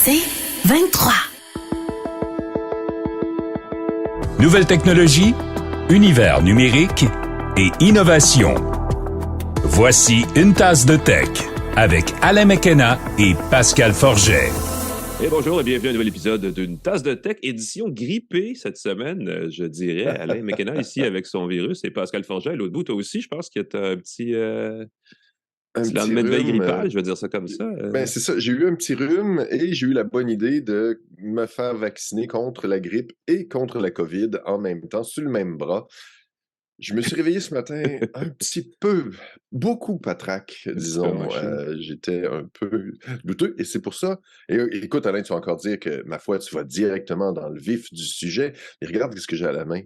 C'est 23. Nouvelles technologies, univers numérique et innovation. Voici une tasse de tech avec Alain McKenna et Pascal Forget. Et bonjour et bienvenue à un nouvel épisode d'une tasse de tech, édition grippée cette semaine, je dirais. Alain McKenna ici avec son virus et Pascal Forget à l'autre bout. Toi aussi, je pense que tu as un petit lendemain de veille grippal, je vais dire ça comme ça. Ben, c'est ça. J'ai eu un petit rhume et j'ai eu la bonne idée de me faire vacciner contre la grippe et contre la COVID en même temps, sur le même bras. Je me suis réveillé ce matin un petit peu, beaucoup patraque, disons. J'étais un peu douteux et c'est pour ça. Et écoute, Alain, tu vas encore dire que, ma foi, tu vas directement dans le vif du sujet. Et regarde ce que j'ai à la main.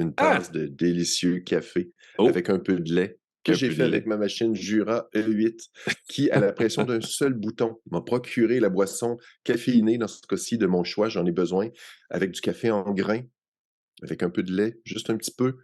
Une tasse de délicieux café avec un peu de lait que j'ai fait avec ma machine Jura E8 qui, à la pression d'un seul bouton, m'a procuré la boisson caféinée, dans ce cas-ci, de mon choix. J'en ai besoin, avec du café en grains, avec un peu de lait, juste un petit peu.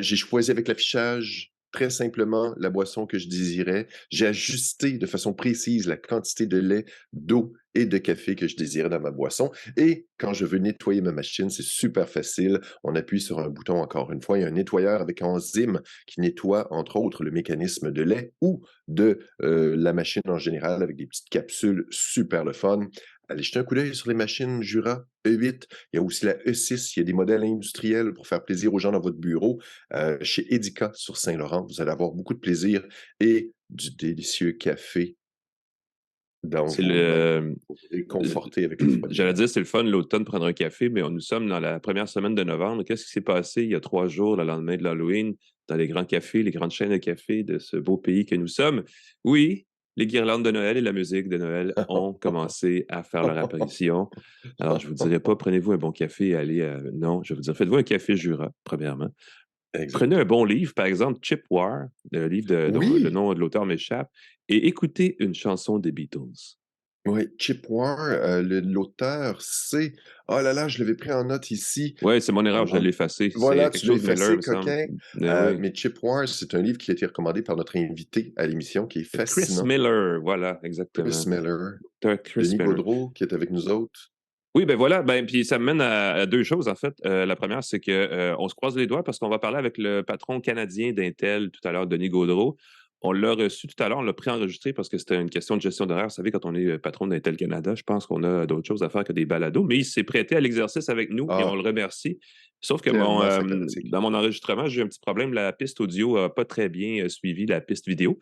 J'ai choisi avec l'affichage très simplement la boisson que je désirais. J'ai ajusté de façon précise la quantité de lait, d'eau et de café que je désirais dans ma boisson. Et quand je veux nettoyer ma machine, c'est super facile. On appuie sur un bouton encore une fois. Il y a un nettoyeur avec enzyme qui nettoie, entre autres, le mécanisme de lait ou de la machine en général avec des petites capsules super le fun. Allez jeter un coup d'œil sur les machines Jura E8. Il y a aussi la E6. Il y a des modèles industriels pour faire plaisir aux gens dans votre bureau. Chez Edica sur Saint-Laurent, vous allez avoir beaucoup de plaisir et du délicieux café dans c'est vos mains. Vous serez conforté avec le froid. J'allais dire, c'est le fun l'automne prendre un café, mais nous sommes dans la première semaine de novembre. Qu'est-ce qui s'est passé il y a 3 jours, le lendemain de l'Halloween, dans les grands cafés, les grandes chaînes de café de ce beau pays que nous sommes? Oui, les guirlandes de Noël et la musique de Noël ont commencé à faire leur apparition. Alors, je vous dirais pas, prenez-vous un bon café et allez non, je vais vous dire, faites-vous un café Jura, premièrement. Prenez un bon livre, par exemple, Chip War, le livre dont le nom de l'auteur m'échappe, et écoutez une chanson des Beatles. Oui, Chip War, l'auteur, c'est... Oh là là, je l'avais pris en note ici. Oui, c'est mon erreur, je l'ai effacé. Voilà, c'est tu l'as effacé, Miller, coquin. Mais Chip War, c'est un livre qui a été recommandé par notre invité à l'émission, qui est fascinant. Chris Miller, voilà, exactement. Chris Miller. Chris Denis Miller. Gaudreau, qui est avec nous autres. Oui, ben voilà, puis ça me mène à deux choses, en fait. La première, c'est que on se croise les doigts parce qu'on va parler avec le patron canadien d'Intel tout à l'heure, Denis Gaudreau. On l'a reçu tout à l'heure, on l'a préenregistré parce que c'était une question de gestion d'horaire. Vous savez, quand on est patron d'Intel Canada, je pense qu'on a d'autres choses à faire que des balados, mais il s'est prêté à l'exercice avec nous et on le remercie. Sauf que dans mon enregistrement, j'ai eu un petit problème. La piste audio n'a pas très bien suivi la piste vidéo.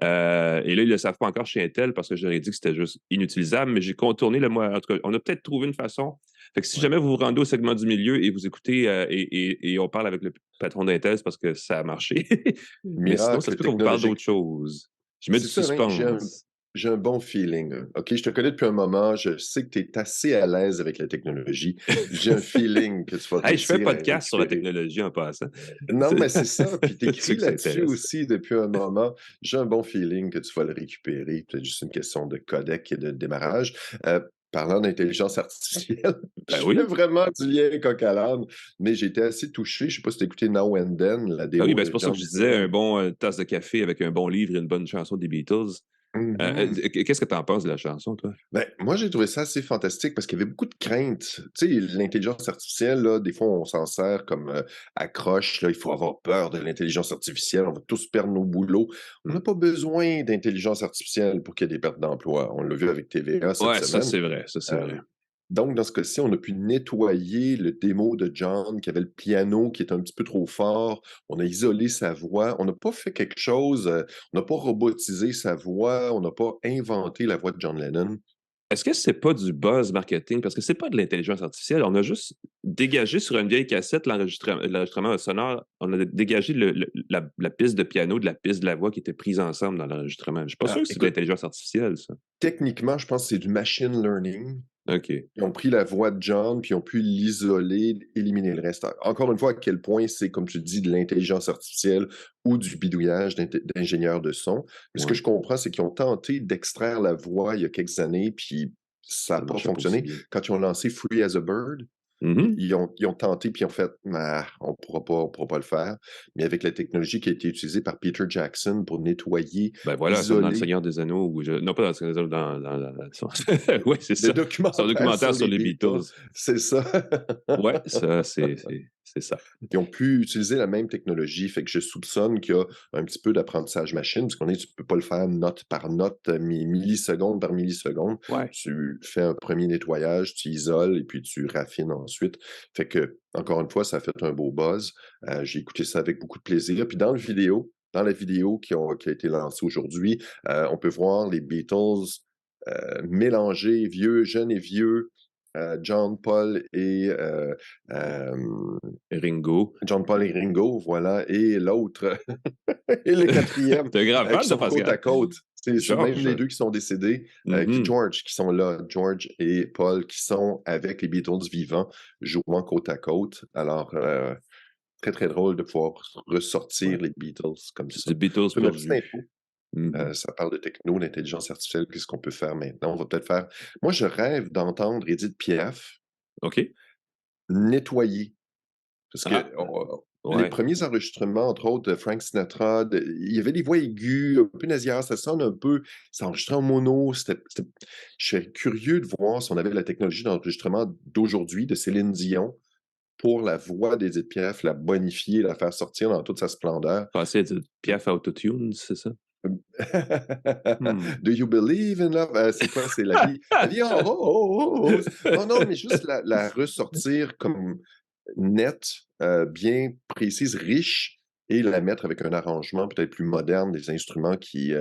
Et là, ils ne le savent pas encore chez Intel parce que j'aurais dit que c'était juste inutilisable, mais j'ai contourné le mois. En tout cas, on a peut-être trouvé une façon. Fait que si jamais vous vous rendez au segment du milieu et vous écoutez et on parle avec le patron d'Intel, c'est parce que ça a marché. Mais sinon, ça se peut qu'on vous parle d'autre chose. Je mets du suspense. J'ai un bon feeling. OK, je te connais depuis un moment. Je sais que tu es assez à l'aise avec la technologie. J'ai un feeling que tu vas réussir. Je fais un podcast sur la technologie en passant. Non, mais c'est ça. Puis tu écris là-dessus aussi depuis un moment. J'ai un bon feeling que tu vas le récupérer. C'est juste une question de codec et de démarrage. Parlant d'intelligence artificielle, je fais vraiment du lien coq à l'âne, mais j'ai été assez touché. Je ne sais pas si tu as écouté Now and Then, la démo. Oui, c'est pour ça que je disais un bon tasse de café avec un bon livre et une bonne chanson des Beatles. Qu'est-ce que tu en penses de la chanson, toi? Ben, moi, j'ai trouvé ça assez fantastique parce qu'il y avait beaucoup de craintes. Tu sais, l'intelligence artificielle, là, des fois, on s'en sert comme accroche. Là, il faut avoir peur de l'intelligence artificielle. On va tous perdre nos boulots. On n'a pas besoin d'intelligence artificielle pour qu'il y ait des pertes d'emploi. On l'a vu avec TVA cette semaine. Ça, c'est vrai. Ça, c'est vrai. Donc, dans ce cas-ci, on a pu nettoyer le démo de John, qui avait le piano qui est un petit peu trop fort. On a isolé sa voix. On n'a pas fait quelque chose, on n'a pas robotisé sa voix, on n'a pas inventé la voix de John Lennon. Est-ce que c'est pas du buzz marketing? Parce que c'est pas de l'intelligence artificielle. On a juste dégagé sur une vieille cassette l'enregistrement sonore. On a dégagé la piste de piano de la piste de la voix qui était prise ensemble dans l'enregistrement. Je suis pas sûr que c'est de l'intelligence artificielle, ça. Techniquement, je pense que c'est du machine learning. OK. Ils ont pris la voix de John, puis ils ont pu l'isoler, éliminer le reste. Encore une fois, à quel point c'est, comme tu dis, de l'intelligence artificielle ou du bidouillage d'ingénieurs de son. Mais ce que je comprends, c'est qu'ils ont tenté d'extraire la voix il y a quelques années, puis ça n'a pas fonctionné. Quand ils ont lancé Free as a Bird, Mhm. Ils ont tenté, puis ils ont fait ah, on pourra pas le faire. Mais avec la technologie qui a été utilisée par Peter Jackson pour nettoyer, Ben voilà, comme dans Le isoler Seigneur des Anneaux, non pas dans Le Seigneur des Anneaux, oui, c'est le ça. C'est un documentaire documentaire sur sur les les Beatles. Beatles. C'est ça. Ouais, ça, c'est ça. Ils ont pu utiliser la même technologie, fait que je soupçonne qu'il y a un petit peu d'apprentissage machine, parce tu peux pas le faire note par note, milliseconde par milliseconde. Ouais. Tu fais un premier nettoyage, tu isoles et puis tu raffines ensuite. Fait que, encore une fois, ça a fait un beau buzz. J'ai écouté ça avec beaucoup de plaisir. Puis dans la vidéo qui a été lancée aujourd'hui, on peut voir les Beatles mélangés, jeunes et vieux, John, Paul et Ringo. John Paul et Ringo, voilà, et l'autre, et le quatrième, T'es un grand fan qui de sont côte à Pascal. côte. C'est même Georges. les deux qui sont décédés, Mhm. qui sont là, George et Paul, qui sont avec les Beatles vivants, jouant côte à côte. Alors, très, très drôle de pouvoir ressortir Ouais. les Beatles comme C'est ça. du Beatles C'est ma pur petite jus. info. Mhm. Ça parle de techno, d'intelligence artificielle, qu'est-ce qu'on peut faire maintenant? On va peut-être faire. Moi, je rêve d'entendre Edith Piaf OK. nettoyer. Parce que Ah, les ouais. premiers enregistrements, entre autres, de Frank Sinatra, il y avait des voix aiguës, un peu nasillardes, ça sonne un peu, c'est enregistré en mono. Je serais curieux de voir si on avait la technologie d'enregistrement d'aujourd'hui de Céline Dion pour la voix d'Edith Piaf, la bonifier, la faire sortir dans toute sa splendeur. Passer de Piaf Autotune, c'est ça? Hmm. Do you believe in love? C'est quoi? C'est la vie. La vie en rose. Non, non, mais juste la ressortir comme nette, bien précise, riche, et la mettre avec un arrangement peut-être plus moderne, des instruments qui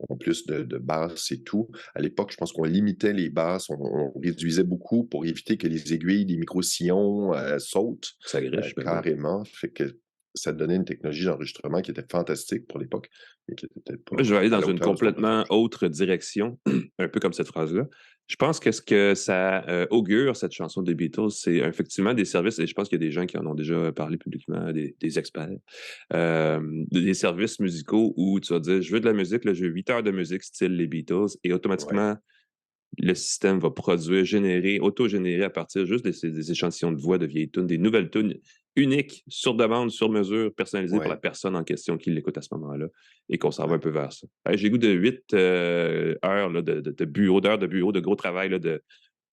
ont plus de basses et tout. À l'époque, je pense qu'on limitait les basses, on réduisait beaucoup pour éviter que les aiguilles des micro-sillons sautent Ça griche, ben oui. carrément. Fait que ça donnait une technologie d'enregistrement qui était fantastique pour l'époque, mais qui était peut-être Moi, pas je vais aller à dans la une hauteur de ce qu'on peut faire complètement autre direction, un peu comme cette phrase-là. Je pense que ce que ça augure, cette chanson des Beatles, c'est effectivement des services, et je pense qu'il y a des gens qui en ont déjà parlé publiquement, des experts, des services musicaux où tu vas dire, je veux de la musique, là, je veux 8 heures de musique style les Beatles, et Ouais. automatiquement, le système va produire, générer, auto-générer à partir juste des échantillons de voix de vieilles tunes, des nouvelles tunes uniques, sur demande, sur mesure, personnalisées pour la Ouais. personne en question qui l'écoute à ce moment-là, et qu'on s'en va un peu vers ça. J'ai goût de 8 heures là, de bureau, d'heures de bureau, de gros travail, là, de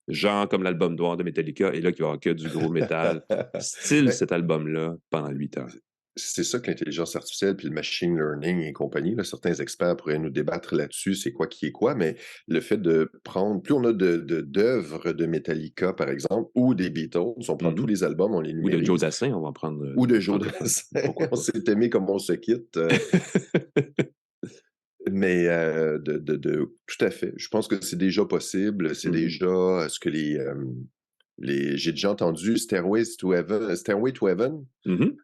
genre comme l'album noir de Metallica, et là, qu'il va y avoir que du gros métal, style Ben, cet album-là, pendant 8 heures. c'est ça que l'intelligence artificielle puis le machine learning et compagnie, là, certains experts pourraient nous débattre là-dessus, c'est quoi qui est quoi, mais le fait de prendre, plus on a d'œuvres de Metallica, par exemple, ou des Beatles, on prend tous Mhm. les albums, on les Ou de Joe numérise, Dassin, on va en prendre ou de en Joe tout cas. Dassin, Pourquoi on pas? s'est aimé comme on se quitte, mais tout à fait. Je pense que c'est déjà possible, c'est Mhm. déjà ce que j'ai déjà entendu Stairway to Heaven, Mhm.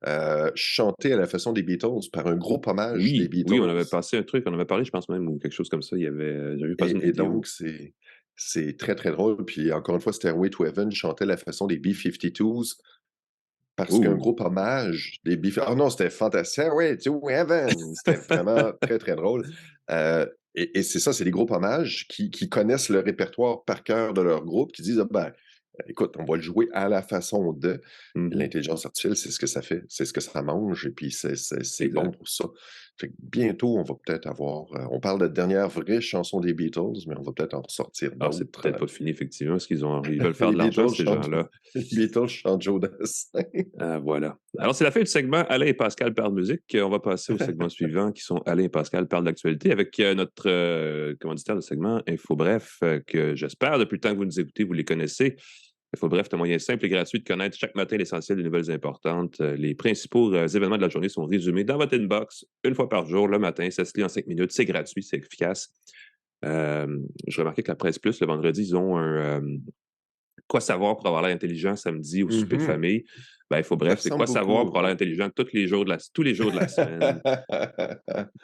chanté à la façon des Beatles, par un gros hommage des Oui, on avait Beatles. passé un truc, on avait parlé, je pense même, ou quelque chose comme ça. Il y avait, j'avais vu passer une Et donc, vidéo. c'est très, très drôle. Puis encore une fois, Stairway to Heaven chantait à la façon des B-52s, parce qu'un Ouh, gros hommage des B-52s. Oh non, c'était fantastique. Stairway to Heaven! C'était vraiment très, très drôle. Et c'est ça, c'est des gros hommages qui connaissent le répertoire par cœur de leur groupe, qui disent, ah ben, écoute, on va le jouer à la façon de. Mhm. L'intelligence artificielle, c'est ce que ça fait, c'est ce que ça mange, et puis c'est bon Exact. pour ça. Fait que bientôt, on va peut-être avoir. On parle de dernière vraie chanson des Beatles, mais on va peut-être en ressortir Alors, c'est d'autres. peut-être pas fini, effectivement, parce ils veulent faire Les de l'argent, Beatles ces chantent, gens-là. les Beatles chantent Joe Dassin. Voilà. Alors, c'est la fin du segment Alain et Pascal parlent musique. On va passer au segment suivant, qui sont Alain et Pascal parlent d'actualité, avec notre commanditaire de segment, Info Bref, que j'espère, depuis le temps que vous nous écoutez, vous les connaissez. Info Bref, c'est un moyen simple et gratuit de connaître chaque matin l'essentiel des nouvelles importantes. Les principaux événements de la journée sont résumés dans votre inbox une fois par jour, le matin. Ça se lit en 5 minutes. C'est gratuit, c'est efficace. Je remarquais que la Presse Plus, le vendredi, ils ont un Quoi savoir pour avoir l'air intelligent samedi au souper de Mhm. famille. Ben, Info Ça Bref, c'est ressemble quoi savoir pour beaucoup. avoir l'air intelligent tous les jours de la semaine,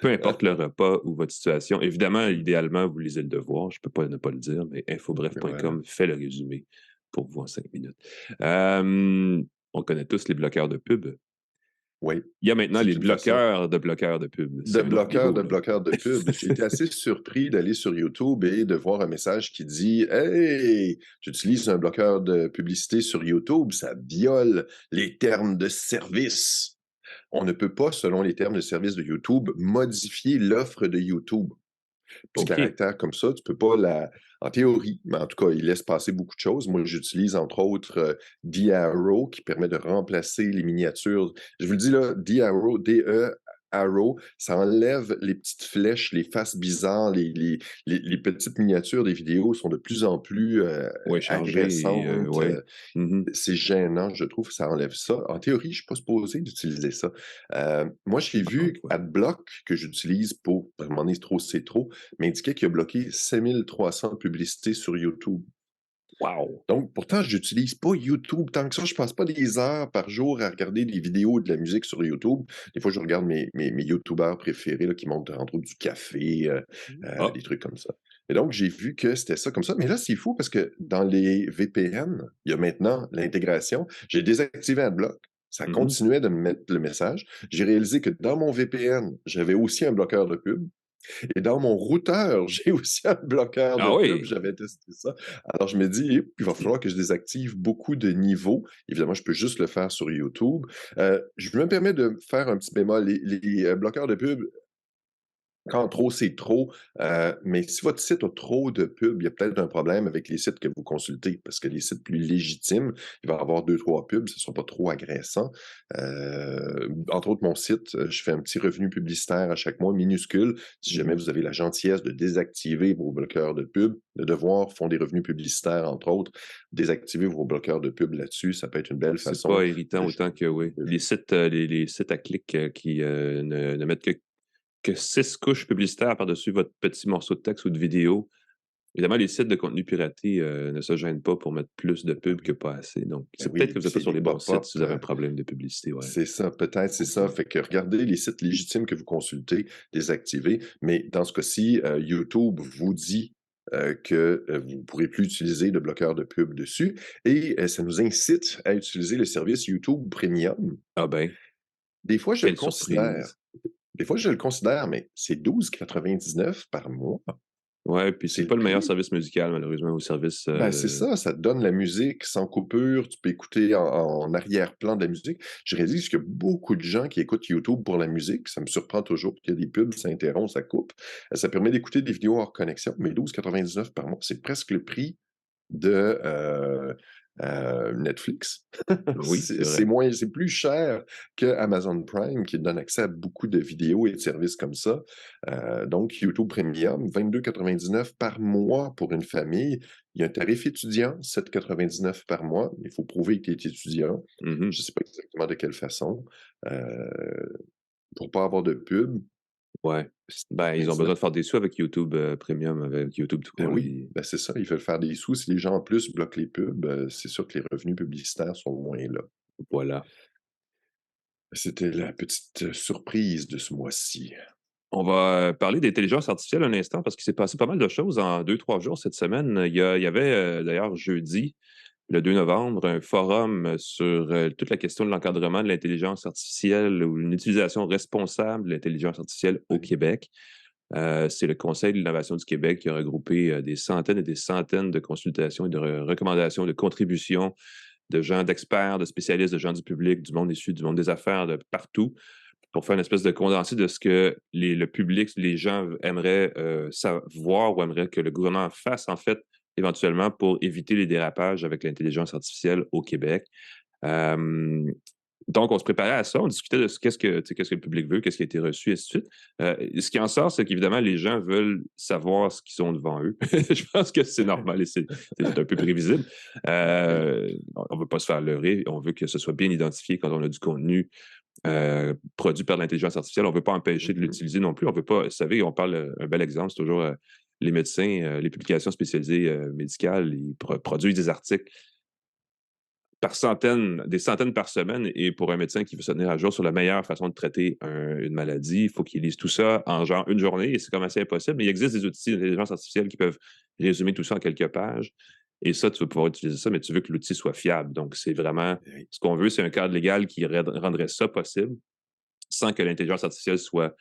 peu importe le repas ou votre situation. Évidemment, idéalement, vous lisez le devoir. Je ne peux pas ne pas le dire, mais Voilà. infobref.com fait le résumé pour vous en 5 minutes. On connaît tous les bloqueurs de pub. Oui, Il y a maintenant c'est les une façon. bloqueurs de pub. C'est un autre De niveau, là. bloqueurs de pub. J'ai été assez surpris d'aller sur YouTube et de voir un message qui dit: «Hey, tu utilises un bloqueur de publicité sur YouTube, ça viole les termes de service. On ne peut pas, selon les termes de service de YouTube, modifier l'offre de YouTube». Petit OK. caractère comme ça, tu peux pas la en théorie, mais en tout cas, il laisse passer beaucoup de choses. Moi, j'utilise entre autres, D-Arrow qui permet de remplacer les miniatures. Je vous le dis là, D-Arrow, D-E Arrow, ça enlève les petites flèches, les faces bizarres, les petites miniatures des vidéos sont de plus en plus, Ouais, changer et agressantes, ouais. Mmh. c'est gênant, je trouve, ça enlève ça. En théorie, je suis pas supposé d'utiliser ça. Moi, j'ai Encore une vu fois. Adblock, que j'utilise pour à un moment donné, trop c'est trop, m'indiquait qu'il a bloqué 5300 publicités sur YouTube. Wow! Donc pourtant, j'utilise pas YouTube tant que ça. Je passe pas des heures par jour à regarder des vidéos de la musique sur YouTube. Des fois, je regarde mes youtubeurs préférés là, qui montrent entre autres du café, Ah! des trucs comme ça. Et donc j'ai vu que c'était ça comme ça. Mais là, c'est fou parce que dans les VPN, il y a maintenant l'intégration. J'ai désactivé AdBlock. Ça Mmh. continuait de me mettre le message. J'ai réalisé que dans mon VPN, j'avais aussi un bloqueur de pub. Et dans mon routeur, j'ai aussi un bloqueur de Ah pub, oui! j'avais testé ça. Alors je me dis: «Il va falloir que je désactive beaucoup de niveaux». Évidemment, je peux juste le faire sur YouTube. Je me permets de faire un petit bémol, les bloqueurs de pub, quand trop, c'est trop, mais si votre site a trop de pubs, il y a peut-être un problème avec les sites que vous consultez, parce que les sites plus légitimes, il va y avoir 2-3 pubs, ce ne sera pas trop agressant. Entre autres, mon site, je fais un petit revenu publicitaire à chaque mois, minuscule. Si jamais Mmh. vous avez la gentillesse de désactiver vos bloqueurs de pub, Le Devoir font des revenus publicitaires, entre autres. Désactiver vos bloqueurs de pub là-dessus, ça peut être une belle C'est façon pas irritant de autant que oui. de Les sites, les sites à clics, qui, ne mettent que 6 couches publicitaires par-dessus votre petit morceau de texte ou de vidéo. Évidemment, les sites de contenu piraté, ne se gênent pas pour mettre plus de pubs que pas assez. Donc, ben c'est peut-être oui, que vous puis êtes pas c'est sur des les bons sites pop-up, si vous avez un problème de publicité, ouais. c'est ça, peut-être, c'est ça. Fait que regardez les sites légitimes que vous consultez, désactivez. Mais dans ce cas-ci, YouTube vous dit que vous ne pourrez plus utiliser de bloqueur de pub dessus et ça nous incite à utiliser le service YouTube Premium. Ah ben, Des fois, je le quelle considère. surprise! Des fois, je le considère, mais c'est 12,99 par mois. Ouais, puis C'est c'est le pas le meilleur prix. service musical malheureusement ou service, Ben, c'est ça te donne la musique sans coupure, tu peux écouter en arrière-plan de la musique. Je réalise qu'il y a beaucoup de gens qui écoutent YouTube pour la musique, ça me surprend toujours qu'il y a des pubs, ça interrompt, ça coupe. Ça permet d'écouter des vidéos hors connexion, mais 12,99 par mois, c'est presque le prix de, Netflix. oui, C'est c'est vrai. c'est plus cher que Amazon Prime qui donne accès à beaucoup de vidéos et de services comme ça. Donc YouTube Premium, 22,99 par mois pour une famille. Il y a un tarif étudiant, 7,99 par mois. Il faut prouver que tu es étudiant. Mmh. Je ne sais pas exactement de quelle façon. Heu, pour pas avoir de pub, Ouais. Ben, ils ont 7,99. besoin de faire des sous avec YouTube, Premium, avec YouTube tout Ben court, là, oui, ben c'est ça, ils veulent faire des sous. Si les gens en plus bloquent les pubs, c'est sûr que les revenus publicitaires sont moins là. voilà. C'était la petite surprise de ce mois-ci. On va, parler d'intelligence artificielle un instant parce qu'il s'est passé pas mal de choses en 2-3 jours cette semaine. Il y avait, d'ailleurs jeudi, le 2 novembre, un forum sur, toute la question de l'encadrement de l'intelligence artificielle ou une utilisation responsable de l'intelligence artificielle au Oui. Québec. C'est le Conseil de l'innovation du Québec qui a regroupé, des centaines et des centaines de consultations et de recommandations, de contributions de gens, d'experts, de spécialistes, de gens du public, du monde issu du monde des affaires, de partout, pour faire une espèce de condensé de ce que le public, les gens aimeraient savoir ou aimeraient que le gouvernement fasse, en fait, éventuellement, pour éviter les dérapages avec l'intelligence artificielle au Québec. Euh, donc, on se préparait à ça, on discutait de qu'est-ce que le public veut, qu'est-ce qui a été reçu, et ainsi de suite. Ce qui en sort, c'est qu'évidemment, les gens veulent savoir ce qu'ils ont devant eux. Je pense que c'est normal et c'est un peu prévisible. Oui. On ne veut pas se faire leurrer, on veut que ce soit bien identifié quand on a du contenu produit par l'intelligence artificielle. On ne veut pas empêcher de Mmh. l'utiliser non plus. On veut pas, vous savez, on parle, un bel exemple, c'est toujours les médecins, les publications spécialisées médicales, ils produisent des articles par centaines, des centaines par semaine. Et pour un médecin qui veut se tenir à jour sur la meilleure façon de traiter une maladie, il faut qu'il lise tout ça en genre une journée et c'est comme assez impossible. Mais il existe des outils d'intelligence artificielle qui peuvent résumer tout ça en quelques pages. Et ça, tu vas pouvoir utiliser ça, mais tu veux que l'outil soit fiable. Donc, c'est vraiment Oui. ce qu'on veut, c'est un cadre légal qui rendrait ça possible. sans que l'intelligence artificielle soit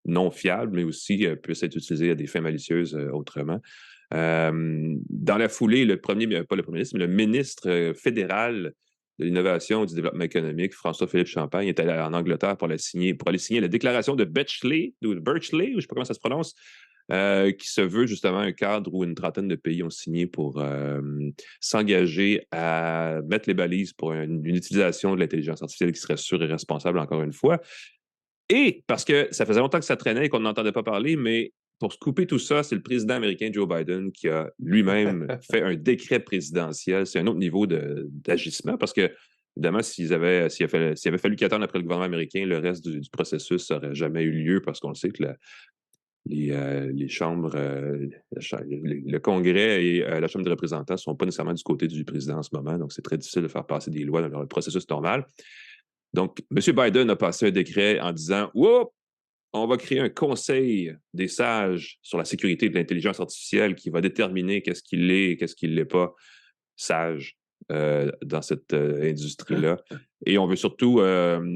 non fiable, mais aussi puisse être utilisée à des fins malicieuses autrement. Dans la foulée, pas le premier ministre, mais le ministre fédéral de l'Innovation et du Développement économique, François-Philippe Champagne, est allé en Angleterre pour aller signer la déclaration de Birchley, ou je ne sais pas comment ça se prononce, qui se veut justement un cadre où une trentaine de pays ont signé pour s'engager à mettre les balises pour une utilisation de l'intelligence artificielle qui serait sûre et responsable, encore une fois. Et parce que ça faisait longtemps que ça traînait et qu'on n'entendait pas parler, mais pour se couper tout ça, c'est le président américain Joe Biden qui a lui-même fait un décret présidentiel. C'est un autre niveau d'agissement parce que, évidemment, s'il avait fallu qu'il attende après le gouvernement américain, le reste du processus n'aurait jamais eu lieu parce qu'on le sait que les chambres, le Congrès et la Chambre des représentants ne sont pas nécessairement du côté du président en ce moment, donc c'est très difficile de faire passer des lois dans le processus normal. Donc, M. Biden a passé un décret en disant « Whoop! On va créer un conseil des sages sur la sécurité de l'intelligence artificielle qui va déterminer qu'est-ce qu'il est et qu'est-ce qu'il n'est pas sage dans cette industrie-là. Et on veut surtout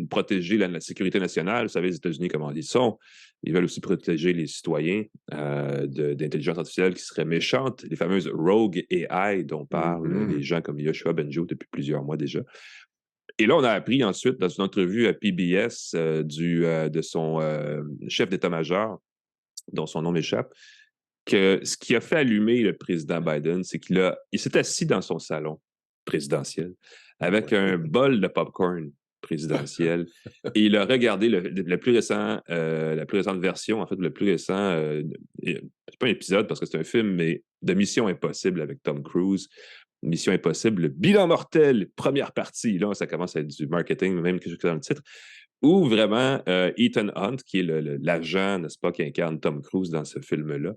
protéger la sécurité nationale. Vous savez, les États-Unis, comment ils sont. Ils veulent aussi protéger les citoyens d'intelligence artificielle qui seraient méchantes, les fameuses rogue AI dont parlent les gens comme Yoshua Bengio depuis plusieurs mois déjà. Et là, on a appris ensuite, dans une entrevue à PBS de son chef d'état-major, dont son nom m'échappe, que ce qui a fait allumer le président Biden, c'est qu'il s'est assis dans son salon présidentiel avec un bol de popcorn présidentiel et il a regardé la plus récente version, en fait, le plus récent, c'est pas un épisode parce que c'est un film, mais de Mission Impossible avec Tom Cruise. Mission Impossible, le bilan mortel, première partie, là, ça commence à être du marketing, même que dans le titre, où vraiment Ethan Hunt, qui est l'agent, n'est-ce pas, qui incarne Tom Cruise dans ce film-là,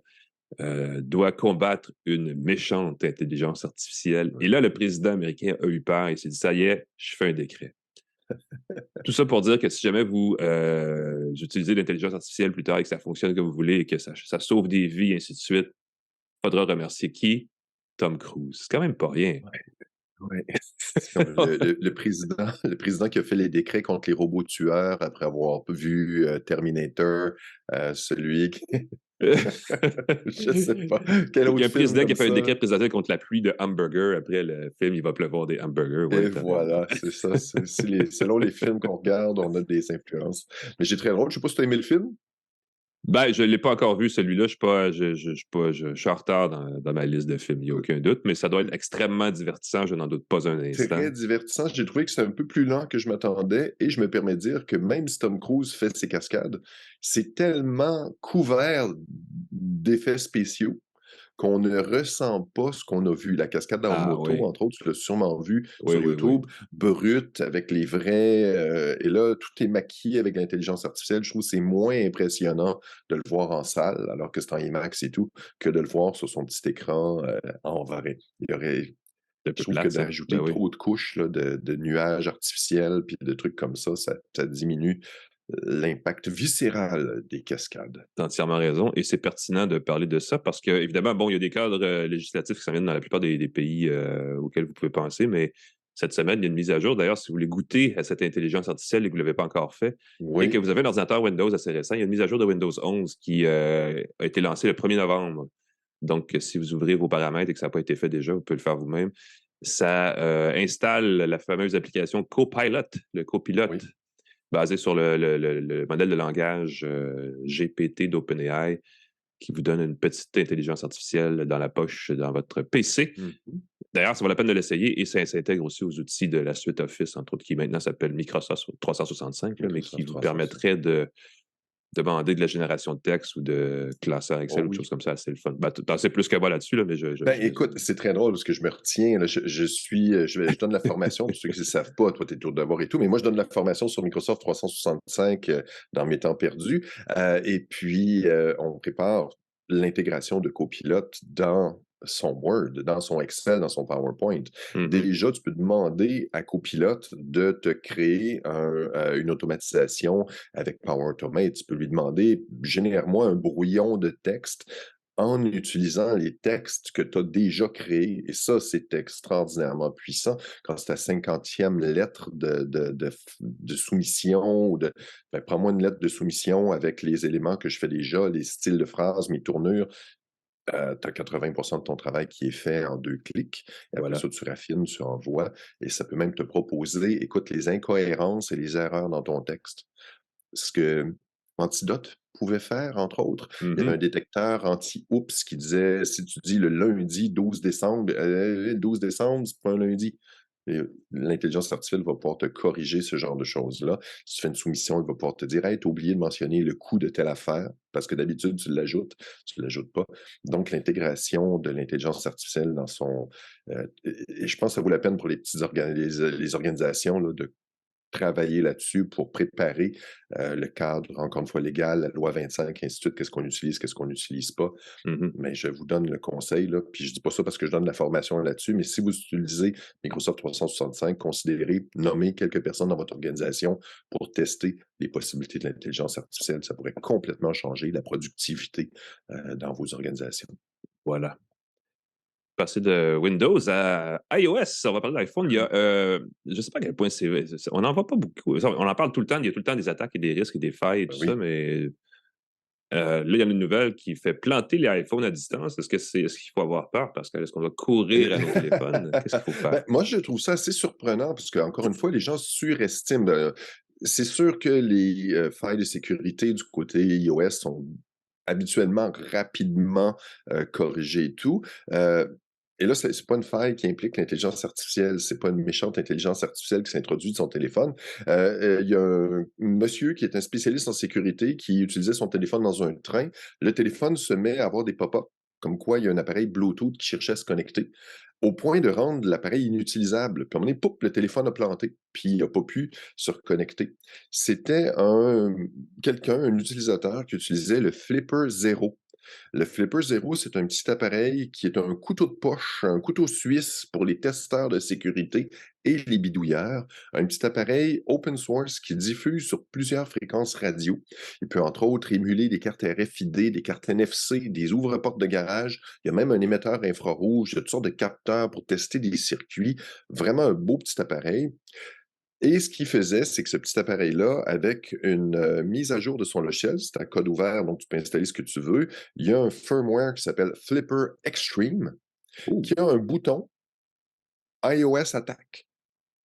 doit combattre une méchante intelligence artificielle. Et là, le président américain a eu peur et s'est dit, ça y est, je fais un décret. Tout ça pour dire que si jamais vous utilisez l'intelligence artificielle plus tard et que ça fonctionne comme vous voulez et que ça sauve des vies, et ainsi de suite, il faudra remercier qui? Tom Cruise. C'est quand même pas rien. Ouais. Le président qui a fait les décrets contre les robots tueurs après avoir vu Terminator, celui qui... Je sais pas. Quel autre Il y a un président qui a fait un décret ça? présidentiel contre la pluie de hamburgers. Après le film, il va pleuvoir des hamburgers. Ouais, Et voilà, c'est ça. Selon les films qu'on regarde, on a des influences. Mais j'ai très drôle. Je sais pas si tu as aimé le film. Ben, je ne l'ai pas encore vu, celui-là. Je suis en retard dans ma liste de films, il n'y a aucun doute, mais ça doit être extrêmement divertissant, je n'en doute pas un instant. Très divertissant. J'ai trouvé que c'est un peu plus lent que je m'attendais et je me permets de dire que même si Tom Cruise fait ses cascades, c'est tellement couvert d'effets spéciaux qu'on ne ressent pas ce qu'on a vu. La cascade en moto, oui. entre autres, tu l'as sûrement vu Oui, sur oui, YouTube, brut, avec les vrais... et là, tout est maquillé avec l'intelligence artificielle. Je trouve que c'est moins impressionnant de le voir en salle, alors que c'est en IMAX et tout, que de le voir sur son petit écran en vrai. Je trouve que d'ajouter trop de couches là, de nuages artificiels puis de trucs comme ça diminue l'impact viscéral des cascades. Tu as entièrement raison. Et c'est pertinent de parler de ça parce que, évidemment, bon, il y a des cadres législatifs qui s'en viennent dans la plupart des pays auxquels vous pouvez penser, mais cette semaine, il y a une mise à jour. D'ailleurs, si vous voulez goûter à cette intelligence artificielle et que vous ne l'avez pas encore fait, et que vous avez un ordinateur Windows assez récent, il y a une mise à jour de Windows 11 qui a été lancée le 1er novembre. Donc, si vous ouvrez vos paramètres et que ça n'a pas été fait déjà, vous pouvez le faire vous-même. Ça installe la fameuse application Copilot, le copilote, basé sur le modèle de langage GPT d'OpenAI, qui vous donne une petite intelligence artificielle dans la poche, dans votre PC. D'ailleurs, ça vaut la peine de l'essayer et ça s'intègre aussi aux outils de la suite Office, entre autres, qui maintenant s'appelle Microsoft 365, mais qui vous permettrait de demander de la génération de texte ou de classeur Excel ou des choses comme ça. C'est le fun. T'en sais plus que moi là-dessus, là, mais écoute, c'est très drôle parce que je me retiens. Là, je donne la formation pour ceux qui ne savent pas. Toi, tu es tour de devoir et tout, mais moi, je donne la formation sur Microsoft 365 dans mes temps perdus. Et puis, on prépare l'intégration de Copilot dans son Word, dans son Excel, dans son PowerPoint. Déjà, tu peux demander à Copilot de te créer une automatisation avec Power Automate. Tu peux lui demander, génère-moi un brouillon de texte en utilisant les textes que tu as déjà créés. Et ça, c'est extraordinairement puissant. Quand c'est ta 50e lettre de soumission ou ben, prends-moi une lettre de soumission avec les éléments que je fais déjà, les styles de phrases, mes tournures. Tu as 80% de ton travail qui est fait en 2 clics et après Voilà. ça, tu raffines, tu envoies et ça peut même te proposer, écoute, les incohérences et les erreurs dans ton texte. Ce que Antidote pouvait faire, entre autres. Il y avait un Mhm. détecteur anti-oups qui disait, si tu dis le lundi 12 décembre, 12 décembre, c'est pas un lundi. Et l'intelligence artificielle va pouvoir te corriger ce genre de choses-là. Si tu fais une soumission, elle va pouvoir te dire, hey, t'as oublié de mentionner le coût de telle affaire, parce que d'habitude, tu l'ajoutes pas. Donc, l'intégration de l'intelligence artificielle dans son... et je pense que ça vaut la peine pour les petites les organisations là, de travailler là-dessus pour préparer le cadre, encore une fois, légal, la loi 25, ainsi de suite, qu'est-ce qu'on utilise, qu'est-ce qu'on n'utilise pas. Mhm. Mais je vous donne le conseil, là, puis je dis pas ça parce que je donne la formation là-dessus, mais si vous utilisez Microsoft 365, considérez nommer quelques personnes dans votre organisation pour tester les possibilités de l'intelligence artificielle. Ça pourrait complètement changer la productivité dans vos organisations. Voilà. Passer de Windows à iOS, on va parler d'iPhone. Il y a, je ne sais pas à quel point on n'en voit pas beaucoup. On en parle tout le temps. Il y a tout le temps des attaques et des risques et des failles et Ben tout ça, oui. mais là, il y en a une nouvelle qui fait planter les iPhones à distance. Est-ce qu'il faut avoir peur? Parce que est-ce qu'on doit courir à nos téléphones? Qu'est-ce qu'il faut faire? Ben, moi, je trouve ça assez surprenant parce qu'encore une fois, les gens surestiment. C'est sûr que les failles de sécurité du côté iOS sont habituellement rapidement corrigées et tout. Euh, et là, c'est pas une faille qui implique l'intelligence artificielle, c'est pas une méchante intelligence artificielle qui s'introduit de son téléphone. Il y a un monsieur qui est un spécialiste en sécurité qui utilisait son téléphone dans un train. Le téléphone se met à avoir des pop-up comme quoi il y a un appareil Bluetooth qui cherchait à se connecter, au point de rendre l'appareil inutilisable. Puis à un moment donné, poup, le téléphone a planté, puis il n'a pas pu se reconnecter. C'était un utilisateur qui utilisait le Flipper Zero. Le Flipper Zero, c'est un petit appareil qui est un couteau de poche, un couteau suisse pour les testeurs de sécurité et les bidouilleurs. Un petit appareil open source qui diffuse sur plusieurs fréquences radio. Il peut entre autres émuler des cartes RFID, des cartes NFC, des ouvre-portes de garage. Il y a même un émetteur infrarouge, il y a toutes sortes de capteurs pour tester des circuits. Vraiment un beau petit appareil. Et ce qu'il faisait, c'est que ce petit appareil-là, avec une mise à jour de son logiciel, c'est un code ouvert, donc tu peux installer ce que tu veux, il y a un firmware qui s'appelle Flipper Extreme, Oh, qui a un bouton iOS Attack.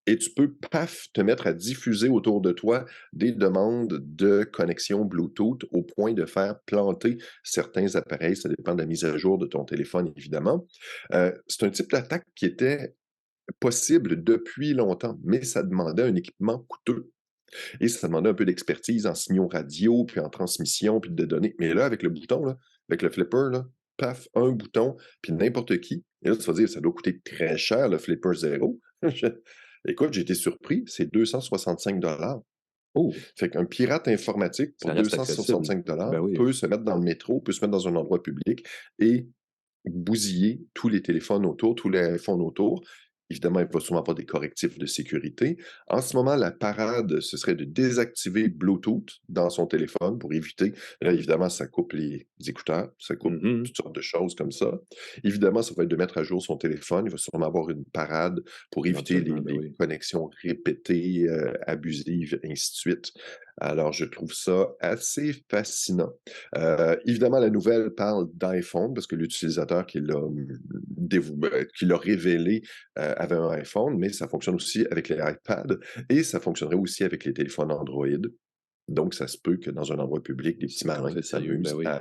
Et tu peux, paf, te mettre à diffuser autour de toi des demandes de connexion Bluetooth au point de faire planter certains appareils. Ça dépend de la mise à jour de ton téléphone, évidemment. C'est un type d'attaque qui était possible depuis longtemps, mais ça demandait un équipement coûteux. Et ça demandait un peu d'expertise en signaux radio, puis en transmission, puis de données. Mais là, avec le bouton, là, avec le flipper, là, paf, un bouton, puis n'importe qui. Et là, tu vas dire, ça doit coûter très cher, le flipper zéro. Écoute, j'ai été surpris, c'est 265 $. oh, Fait qu'un pirate informatique ça pour reste accessible. 265 Ben oui. peut se mettre dans le métro, peut se mettre dans un endroit public et bousiller tous les téléphones autour, tous les iPhones autour. Évidemment, il va sûrement avoir des correctifs de sécurité. En ce moment, la parade, ce serait de désactiver Bluetooth dans son téléphone pour éviter. Là, évidemment, ça coupe les écouteurs, ça coupe Mhm. toutes sortes de choses comme ça. Évidemment, ça va être de mettre à jour son téléphone. Il va sûrement avoir une parade pour éviter Éventuellement, ben les oui. connexions répétées, abusives, ainsi de suite. Alors, je trouve ça assez fascinant. Évidemment, la nouvelle parle d'iPhone parce que l'utilisateur qui l'a révélé avait un iPhone, mais ça fonctionne aussi avec les iPads et ça fonctionnerait aussi avec les téléphones Android. Donc, ça se peut que dans un endroit public, des petits Ça commence malins à être sérieux, ben s'amusent oui.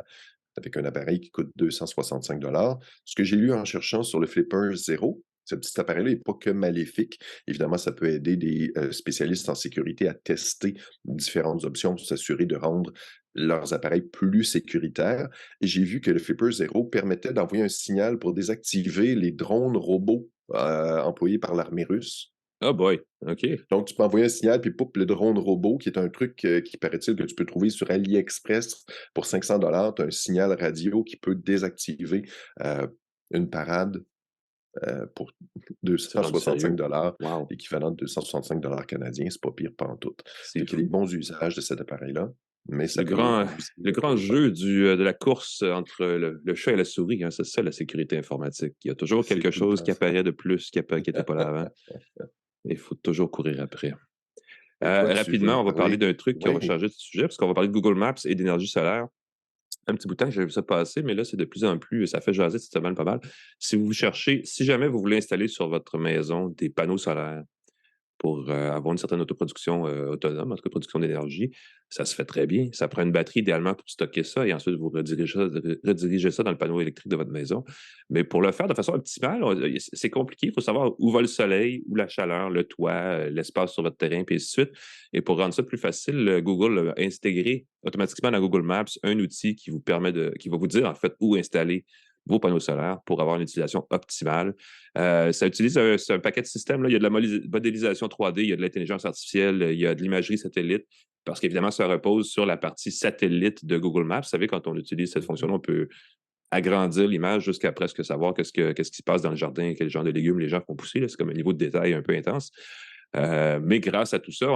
avec un appareil qui coûte 265 $. Ce que j'ai lu en cherchant sur le Flipper Zero, ce petit appareil-là n'est pas que maléfique. Évidemment, ça peut aider des spécialistes en sécurité à tester différentes options pour s'assurer de rendre leurs appareils plus sécuritaires. Et j'ai vu que le Flipper Zero permettait d'envoyer un signal pour désactiver les drones robots employés par l'armée russe. Oh boy, OK. Donc, tu peux envoyer un signal, puis poup, le drone robot, qui est un truc qui paraît-il que tu peux trouver sur AliExpress pour 500 $. Tu as un signal radio qui peut désactiver une parade pour C'est rendu 265 sérieux. $, Wow. l'équivalent de 265 $ canadiens. C'est pas pire pantoute. C'est Fait qu'il y a des fou. bons usages de cet appareil-là. Mais ça Le peut grand, aussi, le grand jeu de la course entre le chat et la souris, hein, c'est ça la sécurité informatique. Il y a toujours c'est quelque tout le chose temps qui ça. apparaît de plus qui n'était pas là avant. Il faut toujours courir après. Et toi, tu veux Rapidement, me on va parler parler? d'un truc qui va Oui, changer de sujet, parce qu'on va parler de Google Maps et d'énergie solaire. Un petit bout de temps que j'ai vu ça passer, mais là, c'est de plus en plus, ça fait jaser cette semaine pas mal. Si jamais vous voulez installer sur votre maison des panneaux solaires, pour avoir une certaine autoproduction autonome, en tout cas production d'énergie, ça se fait très bien. Ça prend une batterie idéalement pour stocker ça et ensuite vous redirigez ça dans le panneau électrique de votre maison. Mais pour le faire de façon optimale, c'est compliqué. Il faut savoir où va le soleil, où la chaleur, le toit, l'espace sur votre terrain, puis ainsi de suite. Et pour rendre ça plus facile, Google a intégré automatiquement dans Google Maps un outil qui vous permet qui va vous dire en fait où installer vos panneaux solaires pour avoir une utilisation optimale. Ça utilise c'est un paquet de systèmes. Là. Il y a de la modélisation 3D, il y a de l'intelligence artificielle, il y a de l'imagerie satellite, parce qu'évidemment, ça repose sur la partie satellite de Google Maps. Vous savez, quand on utilise cette fonction-là, on peut agrandir l'image jusqu'à presque savoir qu'est-ce qui se passe dans le jardin, quel genre de légumes les gens font pousser. C'est comme un niveau de détail un peu intense. Mais grâce à tout ça,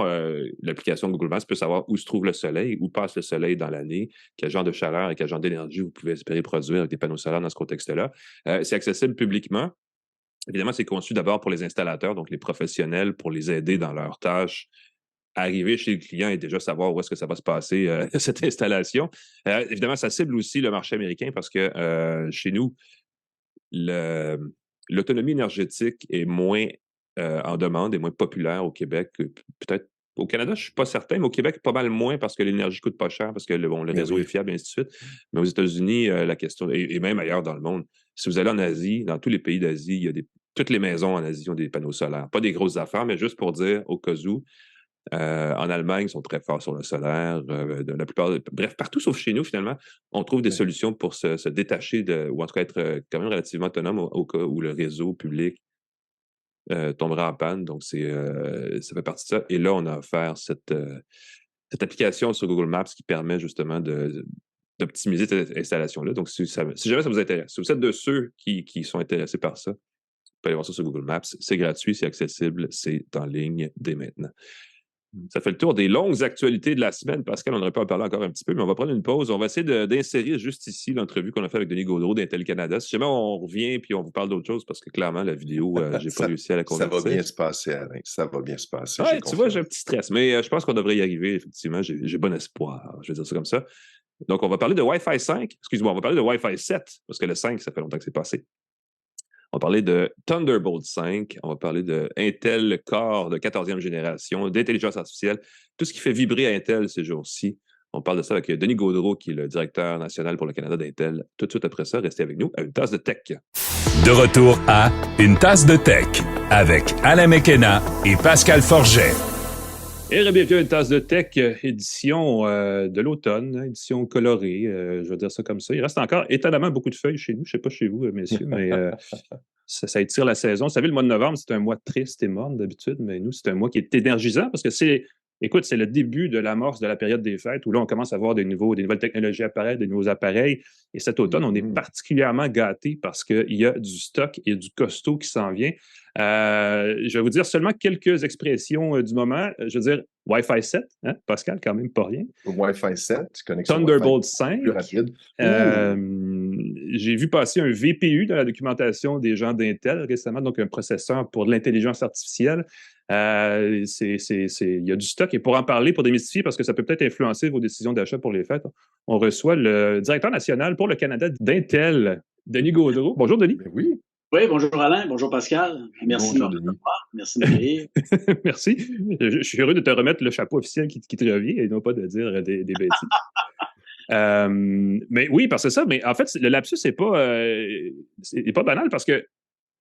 l'application Google Maps peut savoir où se trouve le soleil, où passe le soleil dans l'année, quel genre de chaleur et quel genre d'énergie vous pouvez espérer produire avec des panneaux solaires dans ce contexte-là. C'est accessible publiquement. Évidemment, c'est conçu d'abord pour les installateurs, donc les professionnels, pour les aider dans leurs tâches. Arriver chez le client et déjà savoir où est-ce que ça va se passer, cette installation. Évidemment, ça cible aussi le marché américain parce que chez nous, l'autonomie énergétique est moins en demande et moins populaire au Québec. Peut-être au Canada, je ne suis pas certain, mais au Québec, pas mal moins parce que l'énergie coûte pas cher, parce que le mais réseau est oui. fiable, et ainsi de suite. Mais aux États-Unis, la question, et même ailleurs dans le monde, si vous allez en Asie, dans tous les pays d'Asie, il y a toutes les maisons en Asie ont des panneaux solaires. Pas des grosses affaires, mais juste pour dire au cas où. En Allemagne, ils sont très forts sur le solaire. La plupart, bref, partout sauf chez nous, finalement, on trouve des Oui. solutions pour se détacher ou en tout cas être quand même relativement autonome au cas où le réseau public tombera en panne. Donc, ça fait partie de ça. Et là, on a offert cette application sur Google Maps qui permet justement d'optimiser cette installation-là. Donc, si jamais ça vous intéresse, si vous êtes de ceux qui sont intéressés par ça, vous pouvez aller voir ça sur Google Maps. C'est gratuit, c'est accessible, c'est en ligne dès maintenant. Ça fait le tour des longues actualités de la semaine. Pascal, on aurait pu en parler encore un petit peu, mais on va prendre une pause. On va essayer d'insérer juste ici l'entrevue qu'on a fait avec Denis Gaudreau d'Intel Canada. Si jamais on revient puis on vous parle d'autre chose, parce que clairement, la vidéo, j'ai pas réussi à la Ça va convertir. bien se passer, Alain. Ça va bien se passer, Ouais, j'ai tu vois, j'ai un confiance. petit stress, mais je pense qu'on devrait y arriver, effectivement. J'ai bon espoir, je vais dire ça comme ça. Donc, on va parler de Wi-Fi 5. Excuse-moi, on va parler de Wi-Fi 7, parce que le 5, ça fait longtemps que c'est passé. On va parler de Thunderbolt 5, on va parler de Intel Core de 14e génération, d'intelligence artificielle, tout ce qui fait vibrer à Intel ces jours-ci. On parle de ça avec Denis Gaudreau, qui est le directeur national pour le Canada d'Intel. Tout de suite après ça, restez avec nous à Une tasse de tech. De retour à Une tasse de tech avec Alain McKenna et Pascal Forget. Et bienvenue à Une tasse de tech, édition de l'automne, hein, édition colorée, je vais dire ça comme ça. Il reste encore étonnamment beaucoup de feuilles chez nous. Je ne sais pas chez vous, messieurs, mais ça étire la saison. Vous savez, le mois de novembre, c'est un mois triste et morne d'habitude, mais nous, c'est un mois qui est énergisant parce que c'est le début de l'amorce de la période des fêtes où là, on commence à voir des nouvelles technologies apparaître, des nouveaux appareils. Et cet automne, on est particulièrement gâtés parce qu'il y a du stock et du costaud qui s'en vient. Je vais vous dire seulement quelques expressions du moment. Je veux dire, Wi-Fi 7, hein, Pascal, quand même pas rien. Wi-Fi 7, connexion Thunderbolt Wi-Fi 5. plus rapide. J'ai vu passer un VPU dans la documentation des gens d'Intel récemment, donc un processeur pour de l'intelligence artificielle. Il y a du stock. Et pour en parler, pour démystifier, parce que ça peut peut-être influencer vos décisions d'achat pour les fêtes, on reçoit le directeur national pour le Canada d'Intel, Denis Gaudreau. Bonjour, Denis. Mais oui. Oui, bonjour Alain, bonjour Pascal. Merci Bonjour, de me Denis. recevoir. Merci de m'accueillir. Merci. Je suis heureux de te remettre le chapeau officiel qui te revient et non pas de dire des bêtises. Mais oui, parce que ça, mais en fait, le lapsus n'est pas banal parce que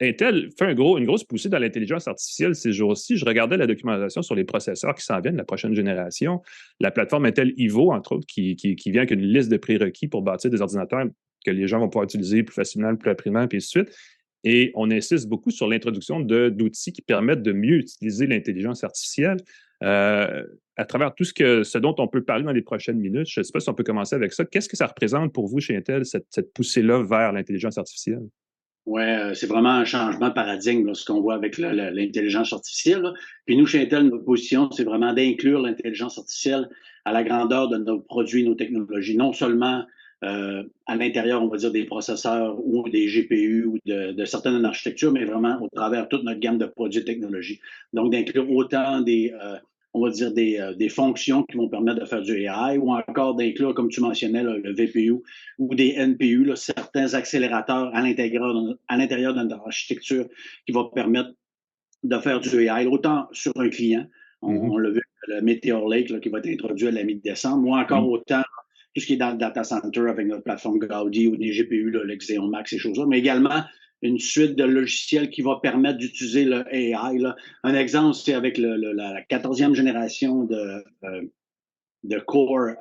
Intel fait une grosse poussée dans l'intelligence artificielle ces jours-ci. Je regardais la documentation sur les processeurs qui s'en viennent de la prochaine génération. La plateforme Intel Evo, entre autres, qui vient avec une liste de prérequis pour bâtir des ordinateurs que les gens vont pouvoir utiliser plus facilement, plus rapidement, puis ainsi de suite. Et on insiste beaucoup sur l'introduction d'outils qui permettent de mieux utiliser l'intelligence artificielle. À travers tout ce dont on peut parler dans les prochaines minutes, je ne sais pas si on peut commencer avec ça. Qu'est-ce que ça représente pour vous chez Intel, cette poussée-là vers l'intelligence artificielle? Ouais, c'est vraiment un changement de paradigme, là, ce qu'on voit avec l'intelligence artificielle, là. Puis nous, chez Intel, notre position, c'est vraiment d'inclure l'intelligence artificielle à la grandeur de nos produits, nos technologies. Non seulement à l'intérieur, on va dire, des processeurs ou des GPU ou de certaines architectures, mais vraiment au travers de toute notre gamme de produits et technologies. Donc, d'inclure autant on va dire, des fonctions qui vont permettre de faire du AI ou encore d'inclure, comme tu mentionnais, là, le VPU ou des NPU, là, certains accélérateurs à l'intérieur de notre architecture qui vont permettre de faire du AI, autant sur un client, on l'a vu, le Meteor Lake là, qui va être introduit à la mi-décembre, ou encore autant tout ce qui est dans le data center avec notre plateforme Gaudi ou des GPU, là, le Xeon Max, ces choses-là, mais également une suite de logiciels qui va permettre d'utiliser le AI. Là. Un exemple, c'est avec la 14e génération de Core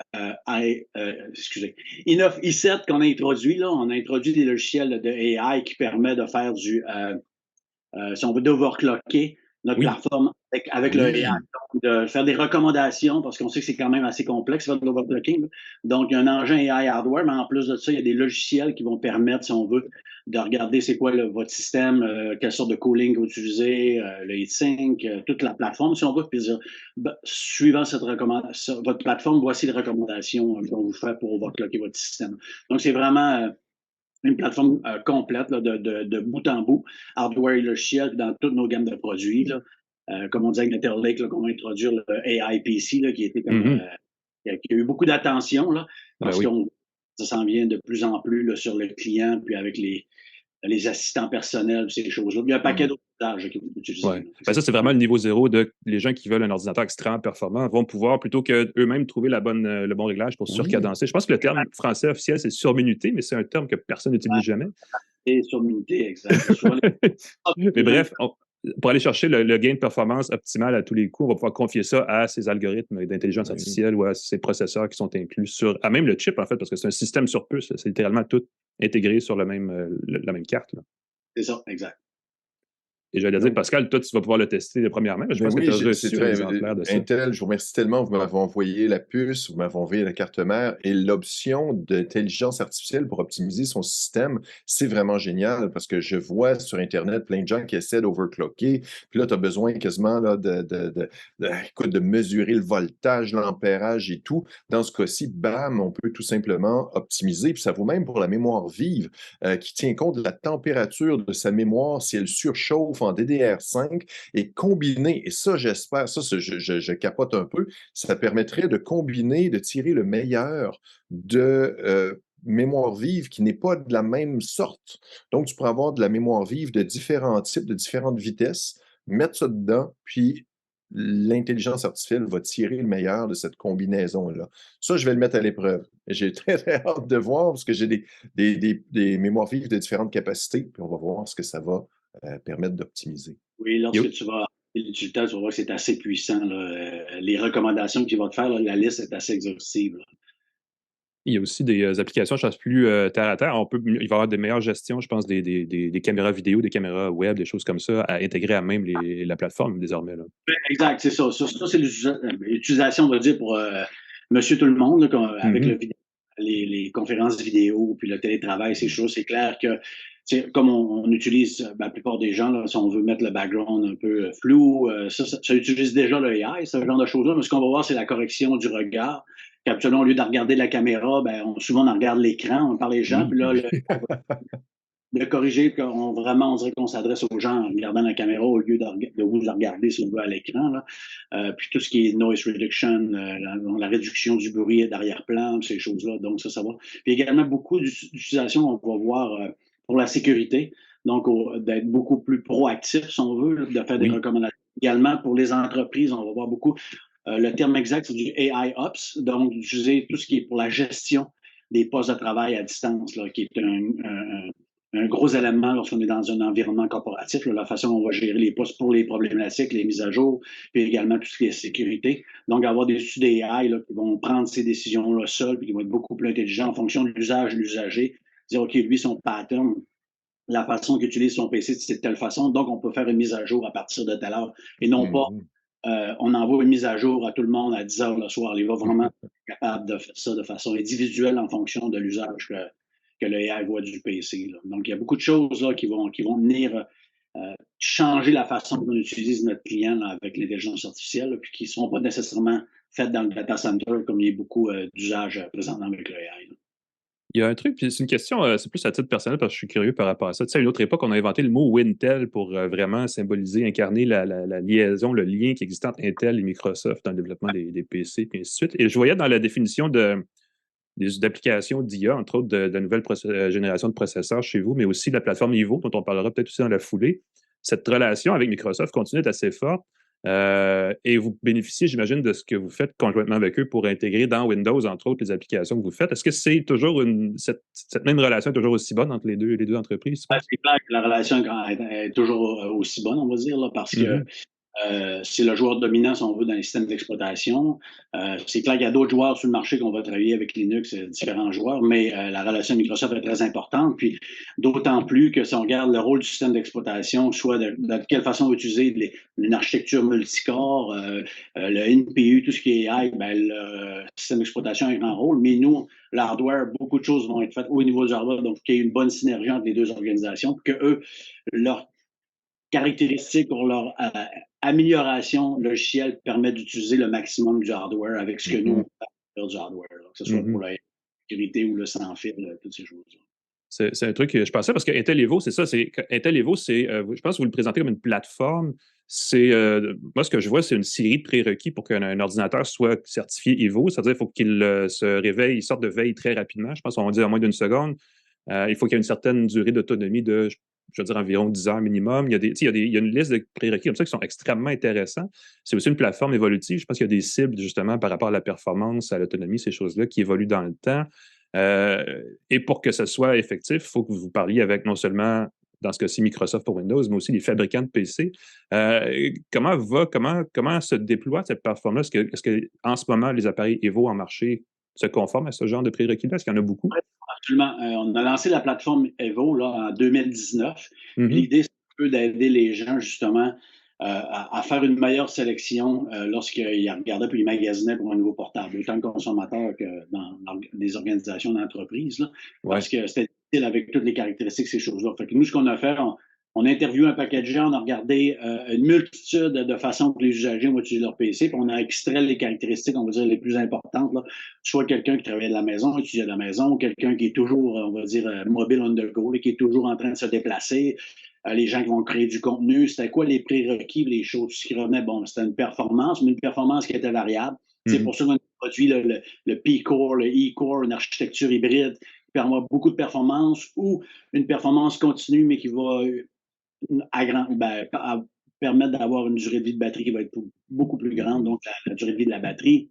excusez, i9, i7 qu'on a introduit. Là, on a introduit des logiciels de AI qui permettent de faire si on veut, d'overclocker notre plateforme avec le AI. Donc, de faire des recommandations, parce qu'on sait que c'est quand même assez complexe, faire de l'overclocking. Donc, il y a un engin AI hardware, mais en plus de ça, il y a des logiciels qui vont permettre, si on veut, de regarder c'est quoi votre système, quelle sorte de cooling vous utilisez, le heatsink, toute la plateforme, si on veut, puis dire, suivant cette recommandation, votre plateforme, voici les recommandations qu'on vous fait pour overclocker votre système. Donc, c'est vraiment une plateforme complète là, de bout en bout, hardware et logiciel dans toutes nos gammes de produits. Là. Comme on dit avec Meteor Lake, qu'on va introduire le AI PC, là, qui a eu beaucoup d'attention, là, parce que ça s'en vient de plus en plus là, sur le client, puis avec les assistants personnels, ces choses-là. Il y a un paquet d'autres usages qui vont être utilisés. Ouais. Ben ça, c'est vraiment le niveau zéro de les gens qui veulent un ordinateur extrêmement performant vont pouvoir, plutôt qu'eux-mêmes, trouver le bon réglage pour surcadencer. Je pense que le terme français officiel, c'est surminuté, mais c'est un terme que personne n'utilise jamais. Et surminuté, exact. Mais bref, pour aller chercher le gain de performance optimal à tous les coups, on va pouvoir confier ça à ces algorithmes d'intelligence artificielle ou à ces processeurs qui sont inclus à même le chip, en fait, parce que c'est un système sur puce. C'est littéralement tout intégré sur la même carte. Là. C'est ça, exact. Et j'allais dire, Pascal, toi, tu vas pouvoir le tester premièrement. Je pense que tu as reçu un exemplaire de ça. Intel, je vous remercie tellement. Vous m'avez envoyé la puce, vous m'avez envoyé la carte mère et l'option d'intelligence artificielle pour optimiser son système. C'est vraiment génial parce que je vois sur Internet plein de gens qui essaient d'overclocker. Puis là, tu as besoin quasiment là, de mesurer le voltage, l'ampérage et tout. Dans ce cas-ci, bam, on peut tout simplement optimiser. Puis ça vaut même pour la mémoire vive qui tient compte de la température de sa mémoire si elle surchauffe en DDR5 et combiner, et ça j'espère, je capote un peu, ça permettrait de combiner, de tirer le meilleur de mémoire vive qui n'est pas de la même sorte. Donc tu pourrais avoir de la mémoire vive de différents types, de différentes vitesses, mettre ça dedans, puis l'intelligence artificielle va tirer le meilleur de cette combinaison-là. Ça, je vais le mettre à l'épreuve. J'ai très, très hâte de voir parce que j'ai des mémoires vives de différentes capacités, puis on va voir ce que ça va permettre d'optimiser. Oui, lorsque tu vas l'utiliser, tu vas voir que c'est assez puissant. Là. Les recommandations qu'il va te faire, là, la liste est assez exhaustive. Là. Il y a aussi des applications, je pense, plus terre à terre. Il va y avoir des meilleures gestions, je pense, des caméras vidéo, des caméras web, des choses comme ça, à intégrer à même la plateforme désormais. Là. Exact, c'est ça. Ça, c'est l'utilisation, on va dire, pour monsieur tout le monde, là, avec les conférences vidéo, puis le télétravail, ces choses. C'est clair que comme on utilise la plupart des gens, là, si on veut mettre le background un peu flou, ça utilise déjà le AI, ce genre de choses-là. Mais ce qu'on va voir, c'est la correction du regard. Habituellement, au lieu de regarder la caméra, souvent on regarde l'écran, on parle les gens, puis là, de corriger, on dirait qu'on s'adresse aux gens en regardant la caméra au lieu de vous la regarder si on veut à l'écran. Là. Puis tout ce qui est noise reduction, la réduction du bruit d'arrière-plan, ces choses-là. Donc, ça va. Puis également, beaucoup d'utilisation, on va voir pour la sécurité. Donc, d'être beaucoup plus proactif, si on veut, de faire des recommandations. Également, pour les entreprises, on va voir beaucoup. Le terme exact, c'est du AI Ops, donc d'utiliser tout ce qui est pour la gestion des postes de travail à distance, là, qui est un gros élément lorsqu'on est dans un environnement corporatif, là, la façon dont on va gérer les postes pour les problématiques, les mises à jour, puis également tout ce qui est sécurité. Donc, avoir des études AI là, qui vont prendre ces décisions-là seuls, puis qui vont être beaucoup plus intelligents en fonction de l'usage de l'usager. Dire, OK, lui, son pattern, la façon qu'il utilise son PC, c'est de telle façon, donc on peut faire une mise à jour à partir de telle heure, et non pas on envoie une mise à jour à tout le monde à 10 heures le soir. Il va vraiment être capable de faire ça de façon individuelle en fonction de l'usage que le AI voit du PC. Là. Donc, il y a beaucoup de choses là, qui vont venir changer la façon dont on utilise notre client là, avec l'intelligence artificielle, là, puis qui ne sont pas nécessairement faites dans le data center comme il y a beaucoup d'usages présentement avec le AI. Là. Il y a un truc, puis c'est une question, c'est plus à titre personnel parce que je suis curieux par rapport à ça. Tu sais, à une autre époque, on a inventé le mot Wintel pour vraiment symboliser, incarner la liaison, le lien qui existait entre Intel et Microsoft dans le développement des PC, puis ainsi de suite. Et je voyais dans la définition d'applications d'IA, entre autres de nouvelles générations de processeurs chez vous, mais aussi la plateforme Evo, dont on parlera peut-être aussi dans la foulée. Cette relation avec Microsoft continue d'être assez forte. Et vous bénéficiez, j'imagine, de ce que vous faites conjointement avec eux pour intégrer dans Windows, entre autres, les applications que vous faites. Est-ce que c'est toujours cette même relation est toujours aussi bonne entre les deux entreprises? C'est clair que la relation est toujours aussi bonne, on va dire, là, parce que c'est le joueur dominant, si on veut, dans les systèmes d'exploitation. C'est clair qu'il y a d'autres joueurs sur le marché qu'on va travailler avec Linux, différents joueurs, mais la relation Microsoft est très importante. Puis d'autant plus que si on regarde le rôle du système d'exploitation, soit de quelle façon on va utiliser une architecture multicore, le NPU, tout ce qui est AI, ben, le système d'exploitation a un grand rôle. Mais nous, l'hardware, beaucoup de choses vont être faites au niveau du hardware, donc qu'il y ait une bonne synergie entre les deux organisations, que eux, leur caractéristiques pour leur amélioration logicielle permet d'utiliser le maximum du hardware avec ce que nous, on fait du hardware, là, que ce soit pour la sécurité ou le sans-fil, toutes ces choses-là. C'est un truc que je pensais parce que Intel Evo, c'est ça. Intel Evo, je pense que vous le présentez comme une plateforme. Moi, ce que je vois, c'est une série de prérequis pour qu'un ordinateur soit certifié Evo. C'est-à-dire qu'il faut qu'il se réveille, il sorte de veille très rapidement. Je pense qu'on va dire en moins d'une seconde. Il faut qu'il y ait une certaine durée d'autonomie de, je veux dire, environ 10 heures minimum. Il y a une liste de prérequis comme ça qui sont extrêmement intéressants. C'est aussi une plateforme évolutive. Je pense qu'il y a des cibles, justement, par rapport à la performance, à l'autonomie, ces choses-là, qui évoluent dans le temps. Et pour que ce soit effectif, il faut que vous parliez avec non seulement, dans ce cas-ci, Microsoft pour Windows, mais aussi les fabricants de PC. Comment se déploie cette plateforme-là? Est-ce que, en ce moment, les appareils Evo en marché se conforment à ce genre de prérequis-là? Est-ce qu'il y en a beaucoup? Absolument. On a lancé la plateforme Evo là, en 2019. L'idée, c'est un peu d'aider les gens, justement, à faire une meilleure sélection lorsqu'ils regardaient puis ils magasinaient pour un nouveau portable, autant le consommateur que dans les organisations d'entreprise, parce que c'était difficile avec toutes les caractéristiques, ces choses-là. Fait que nous, ce qu'on a fait, on a interviewé un paquet de gens, on a regardé une multitude de façons que les usagers vont utiliser leur PC, puis on a extrait les caractéristiques, on va dire, les plus importantes. Là. Soit quelqu'un qui travaille de la maison, étudie de la maison, quelqu'un qui est toujours, on va dire, mobile on the go, qui est toujours en train de se déplacer, les gens qui vont créer du contenu. C'était quoi les prérequis, les choses qui revenaient? Bon, c'était une performance, mais une performance qui était variable. C'est pour ça qu'on a produit le P-Core, le E-Core, une architecture hybride qui permet beaucoup de performance ou une performance continue, mais qui va permettre d'avoir une durée de vie de batterie qui va être beaucoup plus grande. Donc, la durée de vie de la batterie,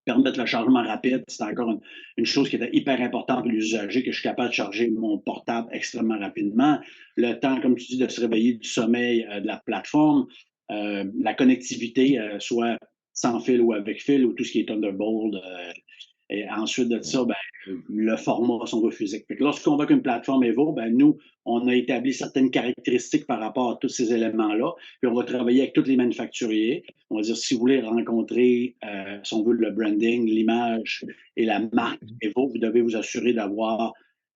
permettre le chargement rapide, c'est encore une chose qui était hyper importante pour les usagers, que je suis capable de charger mon portable extrêmement rapidement. Le temps, comme tu dis, de se réveiller du sommeil de la plateforme, la connectivité, soit sans fil ou avec fil, ou tout ce qui est Thunderbolt. Et ensuite de ça, le format, si on veut, physique. Lorsqu'on va avec une plateforme Evo, nous, on a établi certaines caractéristiques par rapport à tous ces éléments-là. Puis on va travailler avec tous les manufacturiers. On va dire, si vous voulez rencontrer, si on veut, le branding, l'image et la marque Evo, vous devez vous assurer d'avoir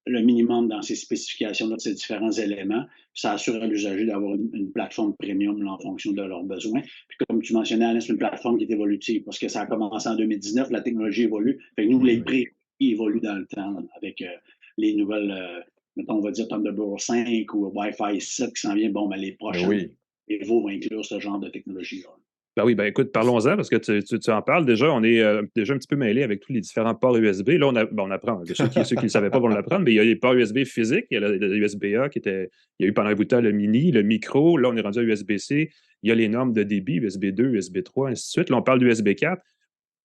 le minimum dans ces spécifications-là de ces différents éléments. Puis ça assure à l'usager d'avoir une plateforme premium là, en fonction de leurs besoins. Puis comme tu mentionnais, Alain, c'est une plateforme qui est évolutive parce que ça a commencé en 2019, la technologie évolue. Fait que nous, les prix évoluent dans le temps là, avec les nouvelles, mettons, on va dire Thunderbolt 5 ou Wi-Fi 7 qui s'en vient. Bon, les prochains Evo vont inclure ce genre de technologie-là. Ben oui, écoute, parlons-en parce que tu en parles déjà. On est déjà un petit peu mêlé avec tous les différents ports USB. Là, on apprend. Ceux qui ne le savaient pas vont l'apprendre, mais il y a les ports USB physiques. Il y a le USB-A il y a eu pendant un bout de temps le mini, le micro. Là, on est rendu à USB-C. Il y a les normes de débit, USB 2, USB 3, ainsi de suite. Là, on parle d'USB 4.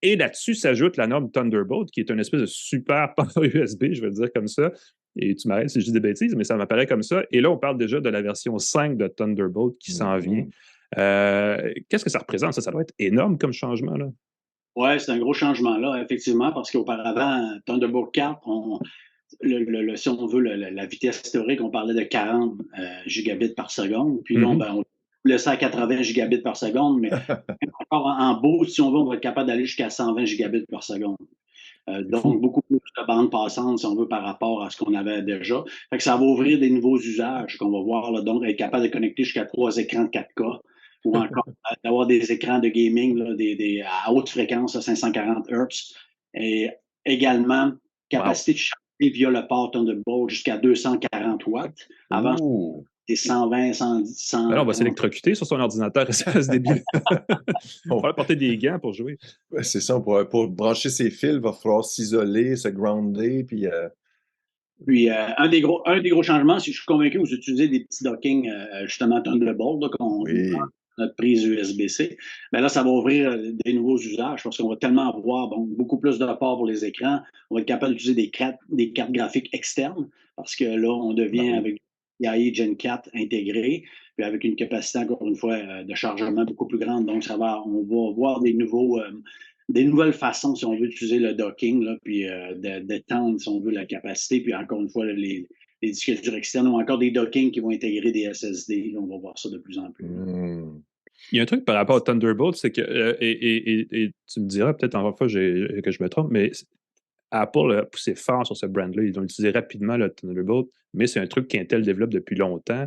Et là-dessus s'ajoute la norme Thunderbolt, qui est une espèce de super port USB, je vais le dire comme ça. Et tu m'arrêtes si je dis des bêtises, mais ça m'apparaît comme ça. Et là, on parle déjà de la version 5 de Thunderbolt qui s'en vient. Qu'est-ce que ça représente? Ça doit être énorme comme changement, là. Oui, c'est un gros changement, là, effectivement, parce qu'auparavant, Thunderbolt 4, si on veut, la vitesse théorique, on parlait de 40 gigabits par seconde. Puis là, on laisse ça à 80 gigabits par seconde, mais encore en beau, si on veut, on va être capable d'aller jusqu'à 120 gigabits par seconde. Donc, beaucoup plus de bandes passantes, si on veut, par rapport à ce qu'on avait déjà. Fait que ça va ouvrir des nouveaux usages qu'on va voir, là, donc être capable de connecter jusqu'à 3 écrans de 4K ou encore d'avoir des écrans de gaming là, à haute fréquence, à 540 Hz. Et également, capacité de charger via le port Thunderbolt jusqu'à 240 watts. Avant, c'était 120, 110, 100. Alors, on va s'électrocuter sur son ordinateur à ce début. On va porter des gants pour jouer. Ouais, c'est ça, pour brancher ses fils, il va falloir s'isoler, se grounder, puis... Puis, un des gros changements, si je suis convaincu, vous utilisez des petits dockings, justement Thunderbolt, là, qu'on notre prise USB-C. Mais là, ça va ouvrir des nouveaux usages parce qu'on va tellement avoir beaucoup plus de ports pour les écrans. On va être capable d'utiliser des cartes graphiques externes parce que là, on devient avec PCIe Gen 4 intégré, puis avec une capacité, encore une fois, de chargement beaucoup plus grande. Donc, on va voir des nouvelles façons, si on veut, d'utiliser le docking, là, puis d'étendre, si on veut, la capacité. Puis encore une fois, les disques durs externes ou encore des dockings qui vont intégrer des SSD. On va voir ça de plus en plus. Il y a un truc par rapport au Thunderbolt, c'est que, et tu me diras peut-être encore une fois que je me trompe, mais Apple a poussé fort sur ce brand-là. Ils ont utilisé rapidement le Thunderbolt, mais c'est un truc qu'Intel développe depuis longtemps.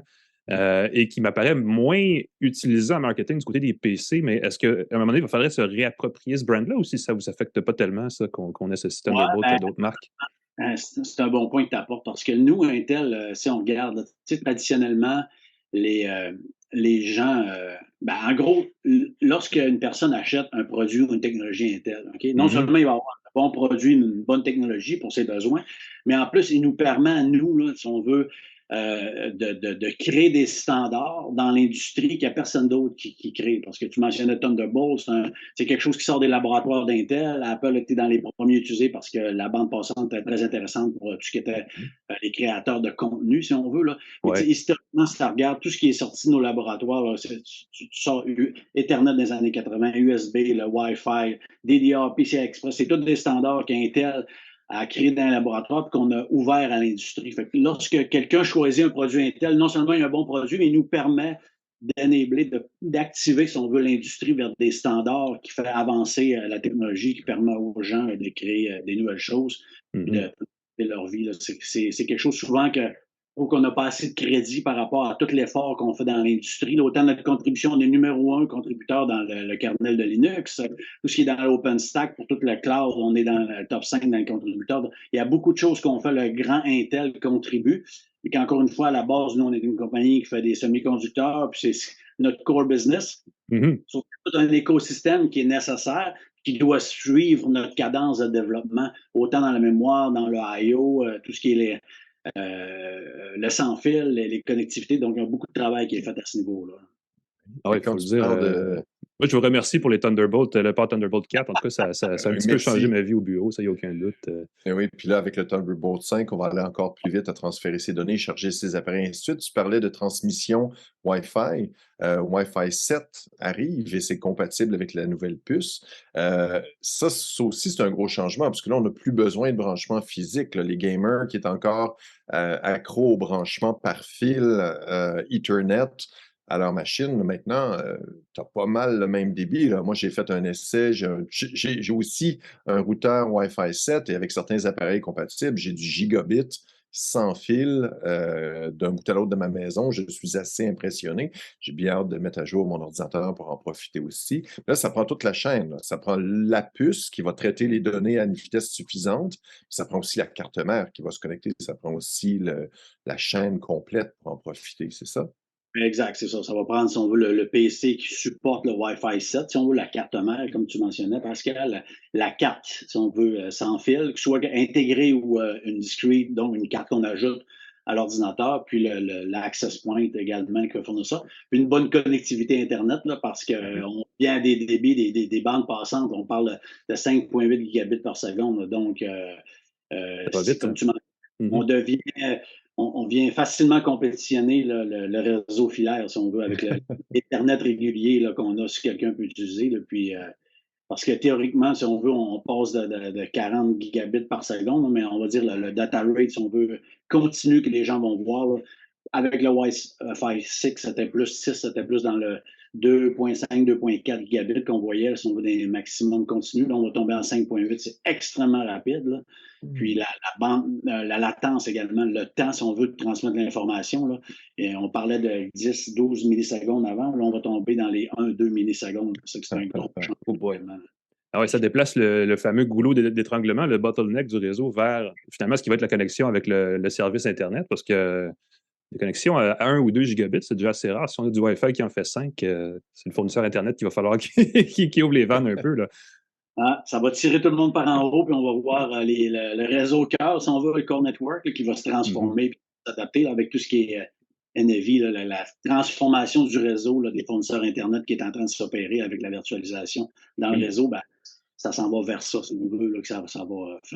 Et qui m'apparaît moins utilisé en marketing du côté des PC, mais est-ce qu'à un moment donné, il faudrait se réapproprier ce brand-là ou si ça ne vous affecte pas tellement, ça, qu'on ait ce système de boot à d'autres marques? C'est un bon point que tu apportes parce que nous, Intel, si on regarde, traditionnellement, les gens, en gros, lorsqu'une personne achète un produit ou une technologie Intel, non seulement il va avoir un bon produit, une bonne technologie pour ses besoins, mais en plus, il nous permet à nous, là, si on veut, de créer des standards dans l'industrie qu'il n'y a personne d'autre qui crée. Parce que tu mentionnais Thunderbolt, c'est quelque chose qui sort des laboratoires d'Intel. Apple était dans les premiers utilisés parce que la bande passante était très intéressante pour tout ce qui était les créateurs de contenu, si on veut. Là. Ouais. Historiquement, si tu regardes tout ce qui est sorti de nos laboratoires, là, tu sors Ethernet dans les années 80, USB, le Wi-Fi, DDR, PCI Express, c'est tous des standards qu'Intel à créer dans un laboratoire et qu'on a ouvert à l'industrie. Fait que lorsque quelqu'un choisit un produit Intel, non seulement il y a un bon produit, mais il nous permet d'activer, si on veut, l'industrie vers des standards qui fait avancer la technologie, qui permet aux gens de créer des nouvelles choses, de leur vie. C'est quelque chose souvent qu'on n'a pas assez de crédit par rapport à tout l'effort qu'on fait dans l'industrie. Autant notre contribution, on est numéro 1 contributeur dans le kernel de Linux. Tout ce qui est dans l'OpenStack, pour tout le cloud, on est dans le top 5 dans les contributeurs. Il y a beaucoup de choses qu'on fait. Le grand Intel contribue. Et qu'encore une fois, à la base, nous, on est une compagnie qui fait des semi-conducteurs, puis c'est notre core business. C'est tout un écosystème qui est nécessaire, qui doit suivre notre cadence de développement, autant dans la mémoire, dans le I/O, tout ce qui est le sans-fil, les connectivités. Donc, il y a beaucoup de travail qui est fait à ce niveau-là. Ah oui, quand tu dire. Moi, je vous remercie pour les Thunderbolt, le port Thunderbolt 4. En tout cas, ça a un petit peu changé ma vie au bureau, ça, il n'y a aucun doute. Et oui, puis là, avec le Thunderbolt 5, on va aller encore plus vite à transférer ses données, charger ses appareils, et ainsi de suite. Tu parlais de transmission Wi-Fi. Wi-Fi 7 arrive et c'est compatible avec la nouvelle puce. Ça aussi, c'est un gros changement, parce que là, on n'a plus besoin de branchement physique. Là. Les gamers qui est encore accro au branchement par fil Ethernet, à leur machine, maintenant, tu as pas mal le même débit. Là. Moi, j'ai fait un essai, j'ai aussi un routeur Wi-Fi 7 et avec certains appareils compatibles, j'ai du gigabit sans fil d'un bout à l'autre de ma maison. Je suis assez impressionné. J'ai bien hâte de mettre à jour mon ordinateur pour en profiter aussi. Là, ça prend toute la chaîne. Là. Ça prend la puce qui va traiter les données à une vitesse suffisante. Ça prend aussi la carte mère qui va se connecter. Ça prend aussi la chaîne complète pour en profiter. C'est ça? Exact, c'est ça. Ça va prendre, si on veut, le PC qui supporte le Wi-Fi 7, si on veut, la carte mère, comme tu mentionnais, parce que la carte, si on veut, sans fil, que ce soit intégrée ou une discrete, donc une carte qu'on ajoute à l'ordinateur, puis l'access point également qui va fournir ça. Puis une bonne connectivité Internet, là, parce qu'on vient à des débits, des bandes passantes, on parle de 5,8 gigabits par seconde, donc comme tu mentionnais, on vient facilement compétitionner le réseau filaire, si on veut, avec l'Internet régulier là, qu'on a, si quelqu'un peut utiliser. Là, puis, parce que théoriquement, si on veut, on passe de 40 gigabits par seconde, mais on va dire le data rate, si on veut, continue que les gens vont voir. Là, avec le Wi-Fi 6, c'était plus 6, c'était plus dans le 2.5, 2.4 gigabits qu'on voyait. Là, si on veut des maximums continus, là, on va tomber en 5.8. C'est extrêmement rapide. Là. Puis la latence également, le temps, si on veut, de transmettre l'information. Là, et on parlait de 10, 12 millisecondes avant. Là, on va tomber dans les 1, 2 millisecondes. C'est un gros changement. Oh boy. Ah ouais, ça déplace le fameux goulot d'étranglement, le bottleneck du réseau vers finalement ce qui va être la connexion avec le service Internet, parce que les connexions à 1 ou 2 gigabits, c'est déjà assez rare. Si on a du Wi-Fi qui en fait 5, c'est le fournisseur Internet qu'il va falloir qu'il ouvre les vannes un peu. Là. Ah, ça va tirer tout le monde par en haut, puis on va voir le réseau cœur, si on veut, le core network, là, qui va se transformer et s'adapter avec tout ce qui est NAV, là, la transformation du réseau là, des fournisseurs Internet qui est en train de s'opérer avec la virtualisation dans le réseau. Ben, ça s'en va vers ça, si on veut, là, que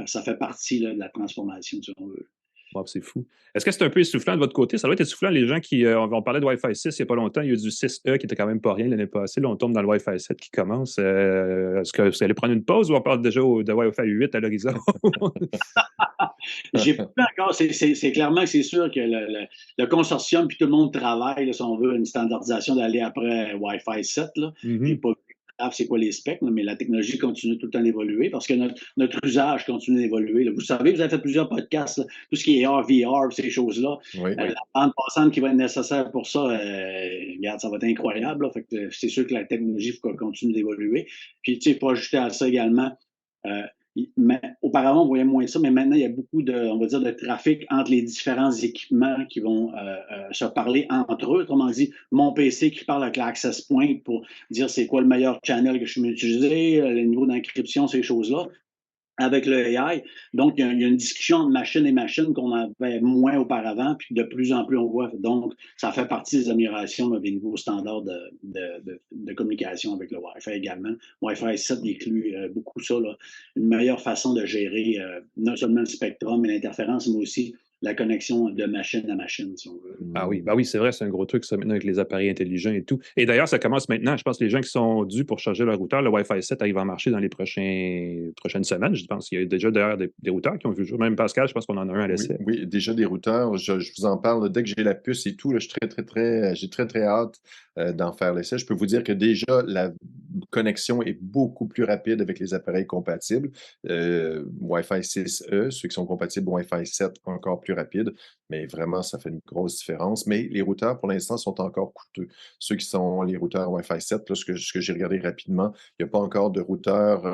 ça fait partie là, de la transformation, si on veut. Wow, c'est fou. Est-ce que c'est un peu essoufflant de votre côté? Ça doit être essoufflant, les gens qui... on parlait de Wi-Fi 6 il n'y a pas longtemps. Il y a eu du 6E qui était quand même pas rien l'année passée. Là, on tombe dans le Wi-Fi 7 qui commence. Est-ce que vous allez prendre une pause ou on parle déjà de Wi-Fi 8 à l'horizon? J'ai pas encore. C'est clairement que c'est sûr que le consortium, puis tout le monde travaille, là, si on veut, une standardisation d'aller après Wi-Fi 7. Là. Pas c'est quoi les specs, là, mais la technologie continue tout le temps d'évoluer parce que notre usage continue d'évoluer. Là. Vous savez, vous avez fait plusieurs podcasts, là, tout ce qui est AR, VR, ces choses-là. La bande passante qui va être nécessaire pour ça, regarde, ça va être incroyable. Là. Fait que, c'est sûr que la technologie continue d'évoluer. Puis, tu sais, pas ajouter à ça également. Mais auparavant, on voyait moins ça, mais maintenant, il y a beaucoup de trafic entre les différents équipements qui vont se parler entre eux. Autrement dit, mon PC qui parle avec l'access point pour dire c'est quoi le meilleur channel que je peux utiliser, le niveau d'encryption, ces choses-là. Avec le AI. Donc, il y a une discussion entre machine et machine qu'on avait moins auparavant, puis de plus en plus on voit. Donc, ça fait partie des améliorations des nouveaux standards de communication avec le Wi-Fi également. Wi-Fi 7 inclut beaucoup ça, là. Une meilleure façon de gérer non seulement le spectrum et l'interférence, mais aussi la connexion de machine à machine, si on veut. Ah oui, c'est vrai, c'est un gros truc, ça, maintenant, avec les appareils intelligents et tout. Et d'ailleurs, ça commence maintenant. Je pense que les gens qui sont dus pour charger leur routeur, le Wi-Fi 7 arrive à marcher dans les prochaines semaines. Je pense qu'il y a déjà d'ailleurs des routeurs qui ont vu le jour. Même Pascal, je pense qu'on en a un à l'essai. Oui, déjà des routeurs. Je vous en parle. Dès que j'ai la puce et tout, là, j'ai très hâte d'en faire l'essai. Je peux vous dire que déjà, la connexion est beaucoup plus rapide avec les appareils compatibles. Wi-Fi 6E, ceux qui sont compatibles Wi-Fi 7, encore plus rapide, mais vraiment, ça fait une grosse différence. Mais les routeurs, pour l'instant, sont encore coûteux. Ceux qui sont les routeurs Wi-Fi 7, là, ce que j'ai regardé rapidement, il n'y a pas encore de routeur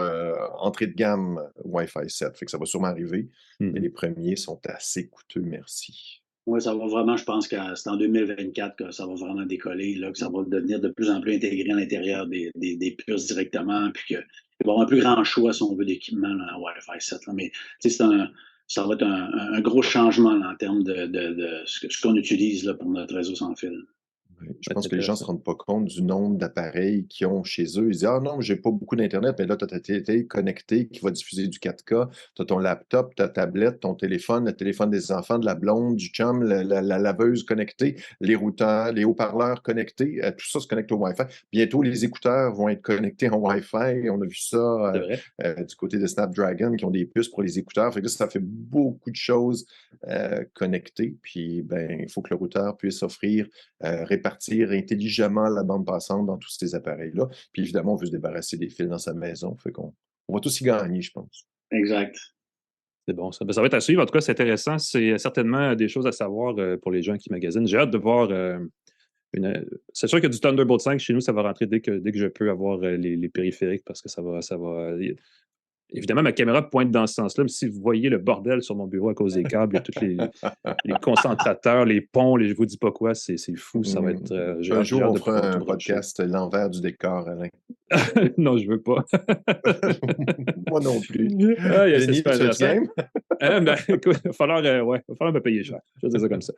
entrée de gamme Wi-Fi 7. Fait que ça va sûrement arriver, mais les premiers sont assez coûteux, merci. Oui, ça va vraiment, je pense que c'est en 2024 que ça va vraiment décoller, là, que ça va devenir de plus en plus intégré à l'intérieur des puces directement, puis qu'il va y avoir un plus grand choix, si on veut, d'équipement en Wi-Fi 7. Là. Mais ça va être un gros changement là, en termes de ce qu'on utilise là, pour notre réseau sans fil. Je pense que les gens ne se rendent pas compte du nombre d'appareils qu'ils ont chez eux. Ils disent « Ah non, j'ai pas beaucoup d'Internet, mais là, tu as ta télé connectée qui va diffuser du 4K, tu as ton laptop, ta tablette, ton téléphone, le téléphone des enfants, de la blonde, du chum, la laveuse connectée, les routeurs, les haut-parleurs connectés, tout ça se connecte au Wi-Fi. Bientôt, les écouteurs vont être connectés en Wi-Fi. On a vu ça du côté de Snapdragon qui ont des puces pour les écouteurs. Fait que ça fait beaucoup de choses connectées. Puis, ben, il faut que le routeur puisse offrir répartir intelligemment la bande passante dans tous ces appareils-là. Puis évidemment, on veut se débarrasser des fils dans sa maison. Fait qu'on va tous y gagner, je pense. Exact. C'est bon. Ça va être à suivre. En tout cas, c'est intéressant. C'est certainement des choses à savoir pour les gens qui magasinent. J'ai hâte de voir c'est sûr que du Thunderbolt 5 chez nous, ça va rentrer dès que je peux avoir les périphériques parce que ça va. Évidemment, ma caméra pointe dans ce sens-là, mais si vous voyez le bordel sur mon bureau à cause des câbles, tous les concentrateurs, les ponts, je ne vous dis pas quoi, c'est fou, ça va être... un jour, on fera un podcast l'envers du décor, Alain. Non, je ne veux pas. Moi non plus. Ah, il y a Denis, écoute, il va falloir me payer cher. Je vais dire ça comme ça.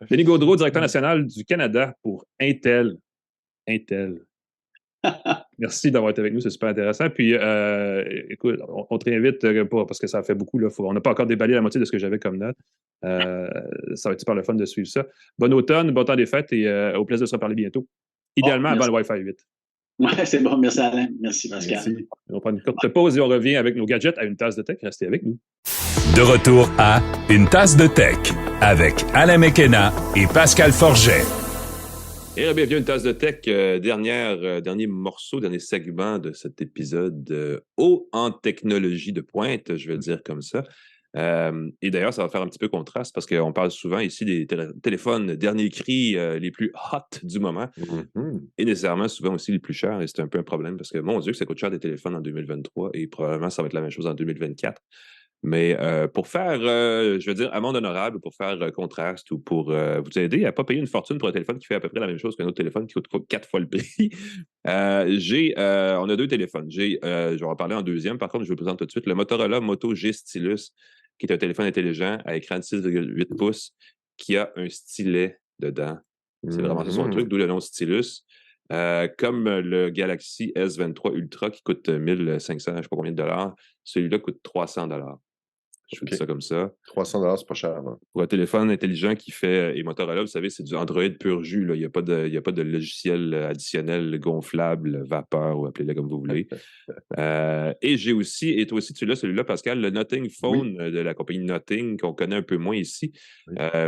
Denis Gaudreau, directeur national du Canada pour Intel. Merci d'avoir été avec nous, c'est super intéressant. Puis, écoute, on te réinvite pas parce que ça fait beaucoup. Là, on n'a pas encore déballé la moitié de ce que j'avais comme note. Ça va être super le fun de suivre ça. Bon automne, bon temps des fêtes et au plaisir de se reparler bientôt. Idéalement avant le Wi-Fi 8. Oui, c'est bon. Merci Alain. Merci Pascal. Merci. On prend une courte pause et on revient avec nos gadgets à une tasse de tech. Restez avec nous. De retour à Une tasse de tech avec Alain Mekena et Pascal Forget. Et bienvenue à Une tasse de tech, dernier morceau, dernier segment de cet épisode haut en technologie de pointe, je vais le dire comme ça. Et d'ailleurs, ça va faire un petit peu contraste parce qu'on parle souvent ici des téléphones dernier cri les plus hot du moment et nécessairement souvent aussi les plus chers. Et c'est un peu un problème parce que, mon Dieu, que ça coûte cher des téléphones en 2023 et probablement ça va être la même chose en 2024. Mais pour faire, je veux dire, amende honorable, pour faire contraste ou pour vous aider à ne pas payer une fortune pour un téléphone qui fait à peu près la même chose qu'un autre téléphone qui coûte 4 fois le prix, on a deux téléphones. Je vais en parler en deuxième. Par contre, je vous présente tout de suite le Motorola Moto G Stylus, qui est un téléphone intelligent à écran de 6,8 pouces qui a un stylet dedans. C'est vraiment ça son truc, d'où le nom Stylus. Comme le Galaxy S23 Ultra qui coûte 1500, je ne sais pas combien de dollars, celui-là coûte 300 dollars. Je vous dis ça comme ça. 300 $, c'est pas cher. Hein? Pour un téléphone intelligent qui fait, et Motorola, vous savez, c'est du Android pur jus. Là. Il n'y a pas de logiciel additionnel gonflable, vapeur, ou appelez-le comme vous voulez. Et j'ai aussi, et toi aussi tu l'as, celui-là, Pascal, le Nothing Phone de la compagnie Nothing, qu'on connaît un peu moins ici,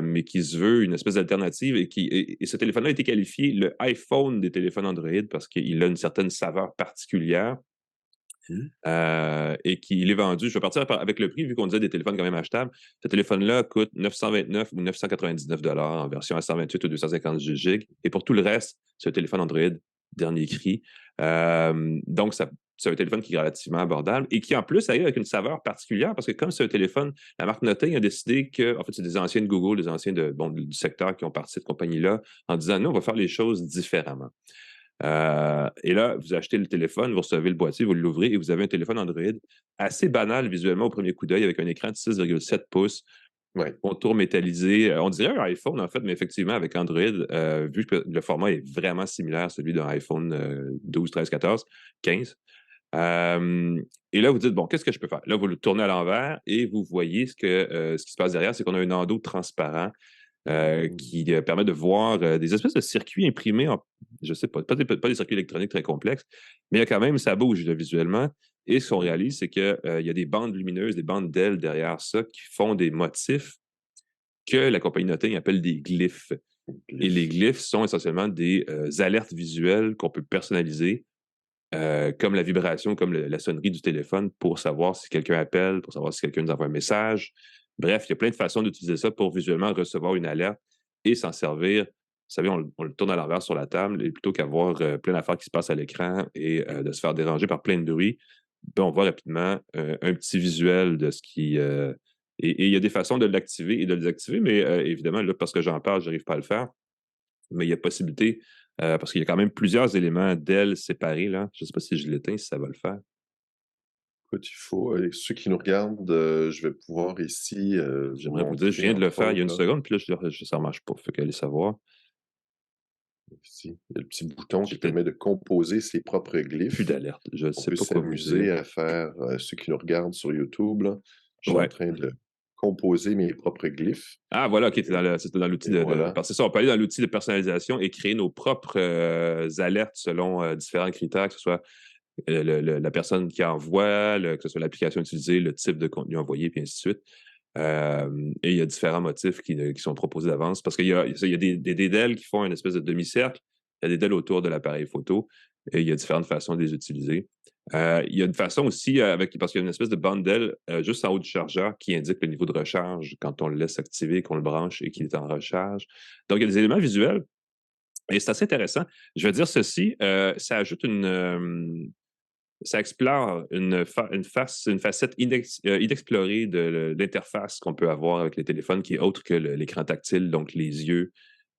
mais qui se veut une espèce d'alternative. Et ce téléphone-là a été qualifié le iPhone des téléphones Android parce qu'il a une certaine saveur particulière. Et qu'il est vendu, je vais partir avec le prix, vu qu'on disait des téléphones quand même achetables. Ce téléphone-là coûte 929 ou 999 $ en version à 128 ou 256 GB. Et pour tout le reste, c'est un téléphone Android dernier cri. Donc, c'est un téléphone qui est relativement abordable et qui, en plus, arrive avec une saveur particulière parce que comme c'est un téléphone, la marque Nothing a décidé que, en fait, c'est des anciens de Google, des anciens du secteur qui ont parti de cette compagnie-là en disant, nous, on va faire les choses différemment. Et là, vous achetez le téléphone, vous recevez le boîtier, vous l'ouvrez et vous avez un téléphone Android assez banal visuellement au premier coup d'œil avec un écran de 6,7 pouces, contour métallisé. On dirait un iPhone en fait, mais effectivement avec Android, vu que le format est vraiment similaire à celui d'un iPhone 12, 13, 14, 15. Et là, vous dites, bon, qu'est-ce que je peux faire? Là, vous le tournez à l'envers et vous voyez ce qui se passe derrière, c'est qu'on a un endos transparent qui permet de voir des espèces de circuits imprimés je ne sais pas des circuits électroniques très complexes, mais il y a quand même, ça bouge là, visuellement. Et ce qu'on réalise, c'est qu'il y a des bandes lumineuses, des bandes d'ailes derrière ça qui font des motifs que la compagnie Nothing appelle des glyphes. Et les glyphes sont essentiellement des alertes visuelles qu'on peut personnaliser, comme la vibration, comme la sonnerie du téléphone pour savoir si quelqu'un appelle, pour savoir si quelqu'un nous envoie un message. Bref, il y a plein de façons d'utiliser ça pour visuellement recevoir une alerte et s'en servir. Vous savez, on le tourne à l'envers sur la table et plutôt qu'avoir plein d'affaires qui se passent à l'écran et de se faire déranger par plein de bruit, on voit rapidement un petit visuel de ce qui... et il y a des façons de l'activer et de le désactiver, mais évidemment, là, parce que j'en parle, je n'arrive pas à le faire. Mais il y a possibilité, parce qu'il y a quand même plusieurs éléments d'ailes séparés. Là. Je ne sais pas si je l'éteins, si ça va le faire. Écoute, il faut, ceux qui nous regardent, je vais pouvoir ici. J'aimerais vous dire, je viens de le faire il y a une seconde, puis là, ça ne marche pas. Fait qu'allez savoir. Ici, il y a le petit bouton qui permet de composer ses propres glyphes. Plus d'alerte. Je ne sais pas quoi s'amuser à faire, ceux qui nous regardent sur YouTube. Là, je suis en train de composer mes propres glyphes. Ah, voilà, OK, c'était dans l'outil parce que c'est ça, on peut aller dans l'outil de personnalisation et créer nos propres alertes selon différents critères, que ce soit la personne qui envoie, que ce soit l'application utilisée, le type de contenu envoyé, puis ainsi de suite. Et il y a différents motifs qui sont proposés d'avance parce qu'il y a des DEL qui font une espèce de demi-cercle, il y a des DEL autour de l'appareil photo et il y a différentes façons de les utiliser. Il y a une façon aussi, parce qu'il y a une espèce de bande d'ailes juste en haut du chargeur qui indique le niveau de recharge quand on le laisse activer, qu'on le branche et qu'il est en recharge. Donc, il y a des éléments visuels et c'est assez intéressant. Je vais dire ceci, ça ajoute ça explore une facette inexplorée de l'interface qu'on peut avoir avec les téléphones qui est autre que l'écran tactile, donc les yeux,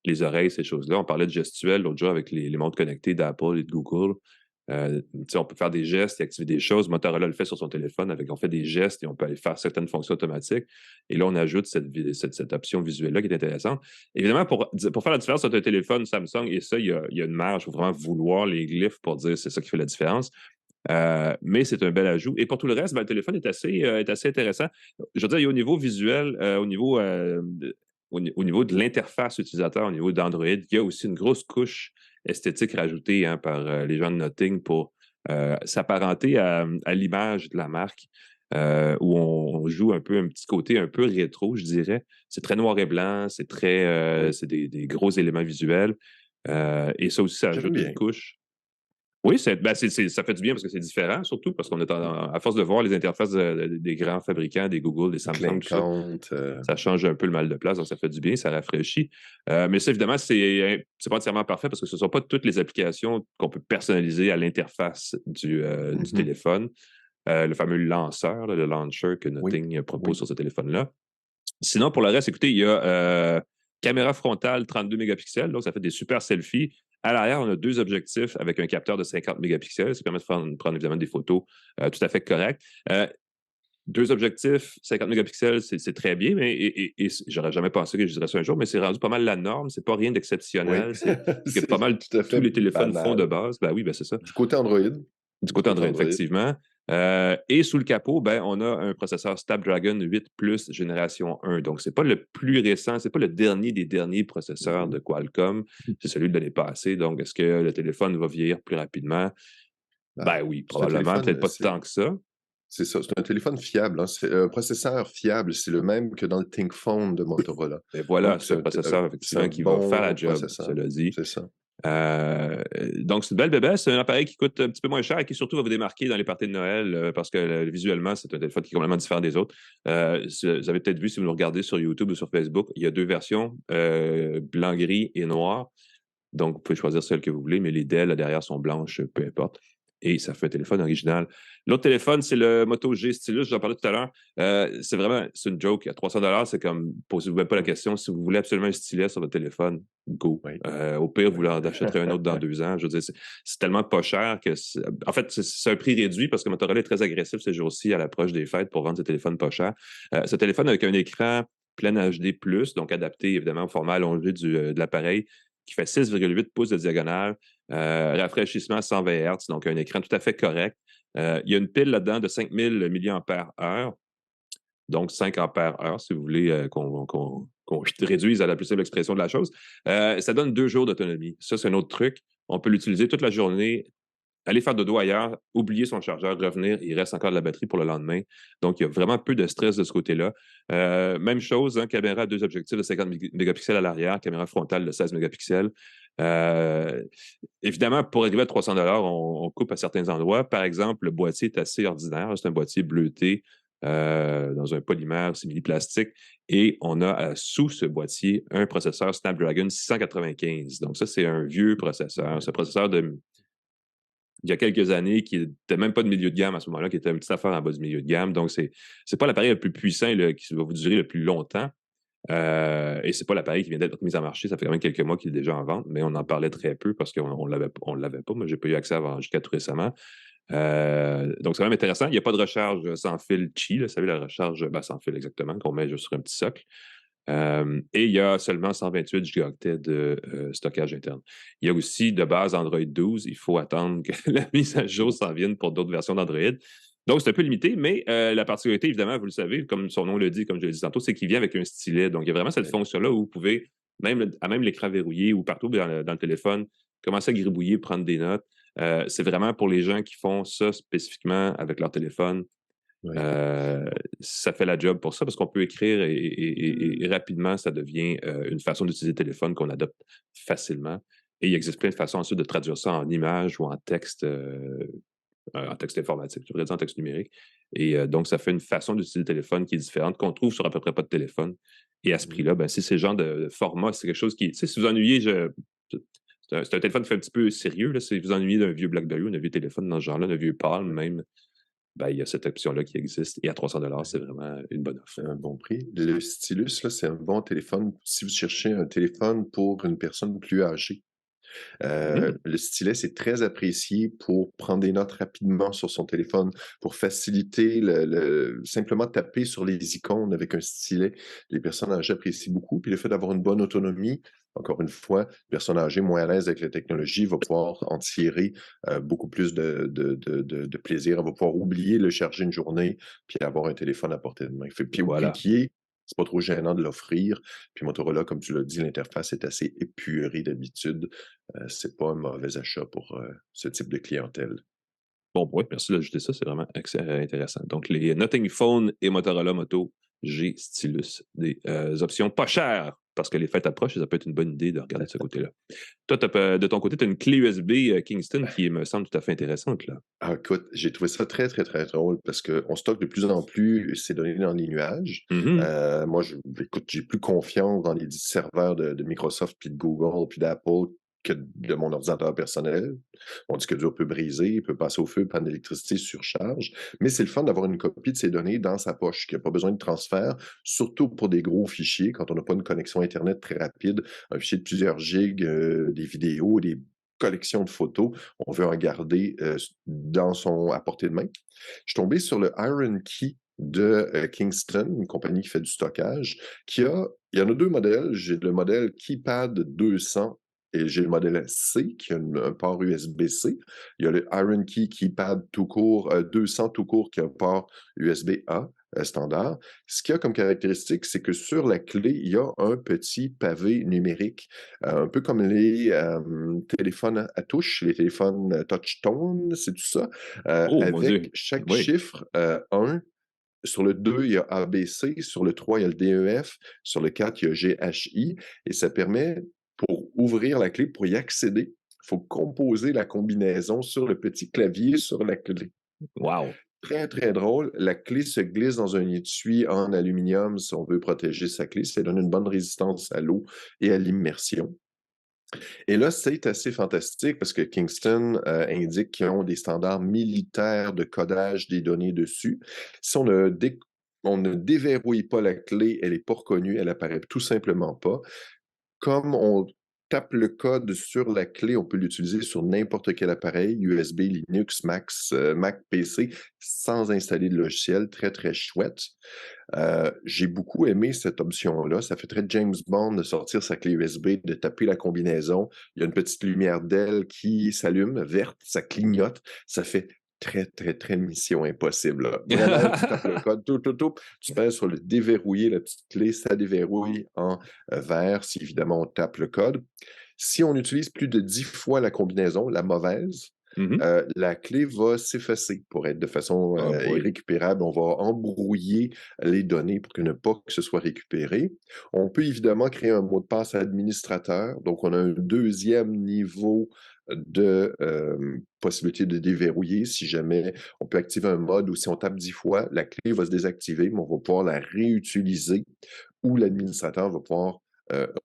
les oreilles, ces choses-là. On parlait de gestuel l'autre jour avec les montres connectées d'Apple et de Google. On peut faire des gestes et activer des choses. Motorola le fait sur son téléphone. On fait des gestes et on peut aller faire certaines fonctions automatiques. Et là, on ajoute cette option visuelle-là qui est intéressante. Évidemment, pour faire la différence entre un téléphone Samsung et ça, il y a une marge. Il faut vraiment vouloir les glyphes pour dire c'est ça qui fait la différence. Mais c'est un bel ajout. Et pour tout le reste, le téléphone est assez intéressant. Je veux dire, il y a au niveau visuel, au niveau de l'interface utilisateur, au niveau d'Android, il y a aussi une grosse couche esthétique rajoutée par les gens de Nothing pour s'apparenter à l'image de la marque. où on joue un peu un petit côté un peu rétro, je dirais. C'est très noir et blanc, c'est des gros éléments visuels. Et ça aussi, ça J'aime ajoute une bien. couche. Oui, ça fait du bien parce que c'est différent, surtout parce qu'on est à force de voir les interfaces des grands fabricants, des Google, des Samsung, tout ça, Clinquante. ça change un peu le mal de place, donc ça fait du bien, ça rafraîchit. Mais ça, évidemment, c'est pas entièrement parfait parce que ce ne sont pas toutes les applications qu'on peut personnaliser à l'interface du téléphone. Le fameux lanceur, le launcher que Oui, Nothing propose oui. sur ce téléphone-là. Sinon, pour le reste, écoutez, il y a caméra frontale 32 mégapixels, donc ça fait des super selfies. À l'arrière, on a 2 objectifs avec un capteur de 50 mégapixels. Ça permet de prendre évidemment des photos tout à fait correctes. 2 objectifs, 50 mégapixels, c'est très bien, mais j'aurais jamais pensé que je dirais ça un jour, mais c'est rendu pas mal la norme. C'est pas rien Oui, d'exceptionnel. C'est ce que pas c'est mal tout à tous fait les téléphones font de banal. base. Ben oui, ben c'est ça. Du côté Android. Du côté Android, effectivement. Et sous le capot, ben, on a un processeur Snapdragon 8 Plus génération 1. Donc, ce n'est pas le plus récent, ce n'est pas le dernier des derniers processeurs de Qualcomm. C'est celui de l'année passée. Donc, est-ce que le téléphone va vieillir plus rapidement? Ben, Ben oui, c'est un probablement. Peut-être téléphone, pas tant que ça. c'est ça, c'est un téléphone fiable, hein. C'est un processeur fiable, c'est le même que dans le ThinkPhone de Motorola. Mais voilà, Donc, c'est un processeur, c'est un effectivement, qui va faire la bon job, processeur. cela dit. C'est ça. Donc, c'est une belle bébé. C'est un appareil qui coûte un petit peu moins cher et qui surtout va vous démarquer dans les parties de Noël parce que visuellement, c'est un téléphone qui est complètement différent des autres. Vous avez peut-être vu, si vous nous regardez sur YouTube ou sur Facebook, il y a 2 versions, blanc-gris et noir. Donc, vous pouvez choisir celle que vous voulez, mais les DEL là, derrière sont blanches, peu importe. Et ça fait un téléphone original. L'autre téléphone, c'est le Moto G Stylus, j'en parlais tout à l'heure. C'est une joke. À 300 $, c'est comme, posez-vous même pas la question. Si vous voulez absolument un stylet sur votre téléphone, go. Oui. Au pire, vous Oui. en achèterez un autre dans 2 ans. Je veux dire, c'est tellement pas cher que, en fait, c'est un prix réduit parce que Motorola est très agressif ces jours-ci à l'approche des fêtes pour vendre ses téléphones pas chers. Ce téléphone avec un écran plein HD+, donc adapté évidemment au format allongé de l'appareil, qui fait 6,8 pouces de diagonale, rafraîchissement à 120 Hz, donc un écran tout à fait correct. Il y a une pile là-dedans de 5000 mAh, donc 5 ampères-heure, si vous voulez qu'on réduise à la plus simple expression de la chose. Ça donne 2 jours d'autonomie. Ça, c'est un autre truc. On peut l'utiliser toute la journée, aller faire dodo ailleurs, oublier son chargeur, revenir, il reste encore de la batterie pour le lendemain. Donc, il y a vraiment peu de stress de ce côté-là. Même chose, hein, caméra à 2 objectifs de 50 mégapixels à l'arrière, caméra frontale de 16 mégapixels. Évidemment, pour arriver à 300 $, on coupe à certains endroits. Par exemple, le boîtier est assez ordinaire. C'est un boîtier bleuté dans un polymère simili-plastique. Et on a sous ce boîtier un processeur Snapdragon 695. Donc, ça, c'est un vieux processeur. C'est un processeur il y a quelques années, qui n'était même pas de milieu de gamme à ce moment-là, qui était une petite affaire en bas du milieu de gamme. Donc, c'est pas l'appareil le plus puissant qui va vous durer le plus longtemps. Et c'est pas l'appareil qui vient d'être mis en marché. Ça fait quand même quelques mois qu'il est déjà en vente, mais on en parlait très peu parce qu'on l'avait pas. Moi, j'ai pas eu accès avant jusqu'à tout récemment. Donc, c'est quand même intéressant. Il n'y a pas de recharge sans fil Qi. Vous savez, la recharge sans fil exactement, qu'on met juste sur un petit socle. Et il y a seulement 128 gigaoctets de stockage interne. Il y a aussi de base Android 12. Il faut attendre que la mise à jour s'en vienne pour d'autres versions d'Android. Donc, c'est un peu limité, mais la particularité, évidemment, vous le savez, comme son nom le dit, comme je l'ai dit tantôt, c'est qu'il vient avec un stylet. Donc, il y a vraiment cette fonction-là où vous pouvez, même l'écran verrouillé ou partout dans le téléphone, commencer à gribouiller, prendre des notes. C'est vraiment pour les gens qui font ça spécifiquement avec leur téléphone. Oui. Ça fait la job pour ça parce qu'on peut écrire et rapidement, ça devient une façon d'utiliser le téléphone qu'on adopte facilement. Et il existe plein de façons ensuite de traduire ça en image ou en texte informatique, je voudrais dire en texte numérique. Et donc, ça fait une façon d'utiliser le téléphone qui est différente, qu'on trouve sur à peu près pas de téléphone. Et à ce prix-là, ben, si c'est ce genre de format, c'est quelque chose qui. Tu sais, si vous ennuyez, c'est un téléphone qui fait un petit peu sérieux. Là, si vous ennuyez d'un vieux BlackBerry ou d'un vieux téléphone dans ce genre-là, d'un vieux Palm même, ben, il y a cette option-là qui existe. Et à 300 $, c'est vraiment une bonne offre. C'est un bon prix. Le Stylus, là, c'est un bon téléphone si vous cherchez un téléphone pour une personne plus âgée. Le stylet, c'est très apprécié pour prendre des notes rapidement sur son téléphone, pour faciliter simplement taper sur les icônes avec un stylet. Les personnes âgées apprécient beaucoup. Puis le fait d'avoir une bonne autonomie, encore une fois, une personne âgée moins à l'aise avec la technologie va pouvoir en tirer beaucoup plus de plaisir. Elle va pouvoir oublier le charger une journée puis avoir un téléphone à portée de main. Puis Voilà. oublier, c'est pas trop gênant de l'offrir. Puis Motorola, comme tu l'as dit, l'interface est assez épurée d'habitude. C'est pas un mauvais achat pour ce type de clientèle. Bon point, merci d'ajouter ça, c'est vraiment intéressant. Donc, les Nothing Phone et Motorola Moto G Stylus, des options pas chères, parce que les fêtes approchent et ça peut être une bonne idée de regarder de ce côté-là. Toi, de ton côté, tu as une clé USB Kingston qui me semble tout à fait intéressante, là. Ah, écoute, j'ai trouvé ça très, très, très drôle parce qu'on stocke de plus en plus ces données dans les nuages. Mhm. Moi, écoute, j'ai plus confiance dans les serveurs de Microsoft, puis de Google, puis d'Apple que de mon ordinateur personnel. On dit que dur peut briser, il peut passer au feu, panne d'électricité, surcharge. Mais c'est le fun d'avoir une copie de ces données dans sa poche, qu'il n'y a pas besoin de transfert, surtout pour des gros fichiers, quand on n'a pas une connexion Internet très rapide, un fichier de plusieurs gigs, des vidéos, des collections de photos, on veut en garder à portée de main. Je suis tombé sur le Iron Key de Kingston, une compagnie qui fait du stockage, il y en a deux modèles. J'ai le modèle Keypad 200 et j'ai le modèle C, qui a un port USB-C. Il y a le Iron Key Keypad tout court, 200 tout court, qui a un port USB-A standard. Ce qu'il y a comme caractéristique, c'est que sur la clé, il y a un petit pavé numérique, un peu comme les téléphones à touche, les téléphones touch-tone, c'est tout ça, Oh, mon Dieu. avec chaque Oui. chiffre 1. Sur le 2, il y a ABC, sur le 3, il y a le DEF, sur le 4, il y a GHI, et ça permet, pour ouvrir la clé, pour y accéder, il faut composer la combinaison sur le petit clavier sur la clé. Wow. Très, très drôle. La clé se glisse dans un étui en aluminium si on veut protéger sa clé. Ça donne une bonne résistance à l'eau et à l'immersion. Et là, c'est assez fantastique parce que Kingston indique qu'ils ont des standards militaires de codage des données dessus. Si on ne déverrouille pas la clé, elle n'est pas reconnue, elle apparaît tout simplement pas. Comme on tape le code sur la clé, on peut l'utiliser sur n'importe quel appareil, USB, Linux, Mac, PC, sans installer de logiciel. Très, très chouette. J'ai beaucoup aimé cette option-là. Ça fait très James Bond de sortir sa clé USB, de taper la combinaison. Il y a une petite lumière d'aile qui s'allume, verte, ça clignote. Ça fait très, très, très mission impossible, là. Vraiment, tu tapes le code, tu pèses sur le déverrouiller, la petite clé, ça déverrouille en vert si évidemment on tape le code. Si on utilise plus de 10 fois la combinaison, la mauvaise, la clé va s'effacer pour être de façon irrécupérable. On va embrouiller les données pour ne pas que ce soit récupéré. On peut évidemment créer un mot de passe administrateur. Donc, on a un deuxième niveau de possibilité de déverrouiller si jamais on peut activer un mode où si on tape 10 fois, la clé va se désactiver, mais on va pouvoir la réutiliser ou l'administrateur va pouvoir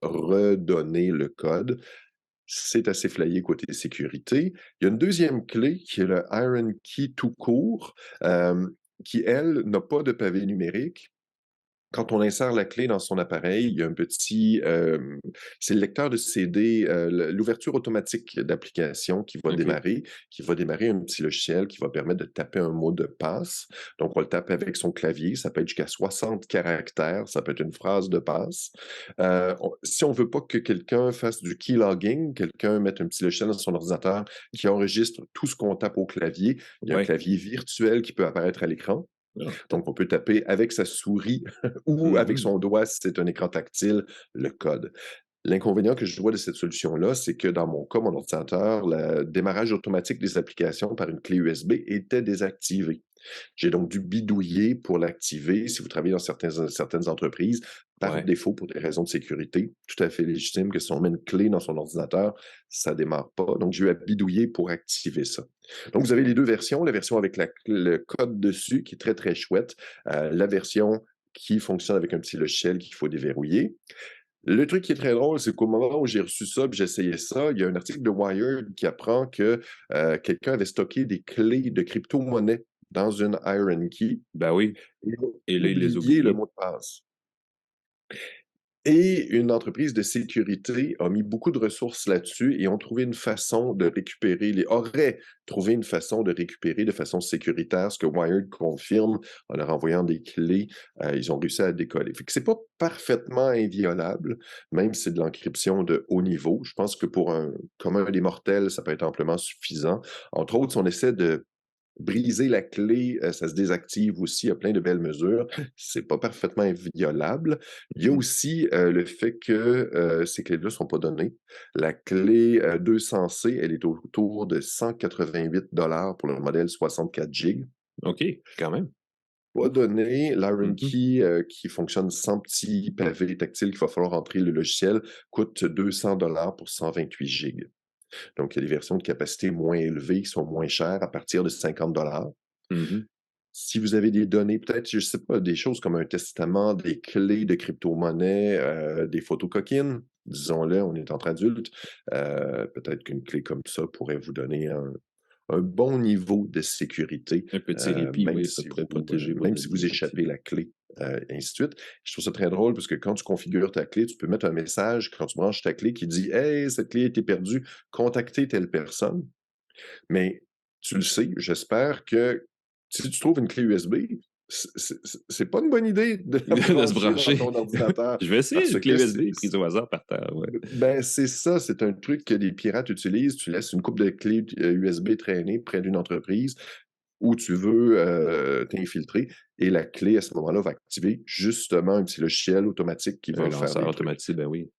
redonner le code. C'est assez flayé côté sécurité. Il y a une deuxième clé qui est le Iron Key tout court, qui, elle, n'a pas de pavé numérique. Quand on insère la clé dans son appareil, il y a un petit... c'est le lecteur de CD, l'ouverture automatique d'application qui va démarrer un petit logiciel qui va permettre de taper un mot de passe. Donc, on le tape avec son clavier. Ça peut être jusqu'à 60 caractères. Ça peut être une phrase de passe. Si on ne veut pas que quelqu'un fasse du keylogging, quelqu'un mette un petit logiciel dans son ordinateur qui enregistre tout ce qu'on tape au clavier, il y a un clavier virtuel qui peut apparaître à l'écran. Donc, on peut taper avec sa souris ou avec son doigt, si c'est un écran tactile, le code. L'inconvénient que je vois de cette solution-là, c'est que dans mon cas, mon ordinateur, le démarrage automatique des applications par une clé USB était désactivé. J'ai donc dû bidouiller pour l'activer. Si vous travaillez dans certaines entreprises, par défaut, pour des raisons de sécurité, tout à fait légitime que si on met une clé dans son ordinateur, ça ne démarre pas. Donc, j'ai eu à bidouiller pour activer ça. Donc, vous avez les deux versions. La version avec le code dessus, qui est très, très chouette. La version qui fonctionne avec un petit logiciel qu'il faut déverrouiller. Le truc qui est très drôle, c'est qu'au moment où j'ai reçu ça, puis j'essayais ça, il y a un article de Wired qui apprend que quelqu'un avait stocké des clés de crypto-monnaie dans une Iron Key. Ben oui. Et là, il les a oubliés le mot de passe. Et une entreprise de sécurité a mis beaucoup de ressources là-dessus et aurait trouvé une façon de récupérer de façon sécuritaire, ce que Wired confirme en leur envoyant des clés. Ils ont réussi à décoller. Fait que c'est pas parfaitement inviolable, même si c'est de l'encryption de haut niveau. Je pense que pour un commun des mortels, ça peut être amplement suffisant. Entre autres, si on essaie de Briser la clé, ça se désactive aussi, il y a plein de belles mesures. C'est pas parfaitement inviolable. Il y a aussi, le fait que, ces clés-là ne sont pas données. La clé, 200C, elle est autour de 188 pour le modèle 64 gigs. OK, quand même. Pas donné. L'Iron Mhm. Key, qui fonctionne sans petit pavé tactile qu'il va falloir entrer le logiciel, coûte 200 pour 128 gigs. Donc, il y a des versions de capacité moins élevées qui sont moins chères à partir de 50 Mhm. Si vous avez des données, peut-être, je ne sais pas, des choses comme un testament, des clés de crypto-monnaie, des photos coquines, disons-le, on est entre adultes, peut-être qu'une clé comme ça pourrait vous donner un bon niveau de sécurité, Un petit répit, même oui, ça si pourrait vous, protéger vos même si données, vous échappez effectivement. la clé, et ainsi de suite. Je trouve ça très drôle parce que quand tu configures ta clé, tu peux mettre un message quand tu branches ta clé qui dit: «Hey, cette clé a été perdue, contactez telle personne». Mais tu le sais, j'espère que si tu trouves une clé USB, c'est pas une bonne idée de la De se brancher dans brancher. ton ordinateur Je vais essayer parce une clé que USB prise au hasard par terre, ouais. ben, c'est ça, c'est un truc que des pirates utilisent. Tu laisses une couple de clés, USB traîner près d'une entreprise où tu veux, t'infiltrer et la clé, à ce moment-là, va activer justement un petit logiciel automatique qui Un va faire lanceur des trucs. automatique, ben oui.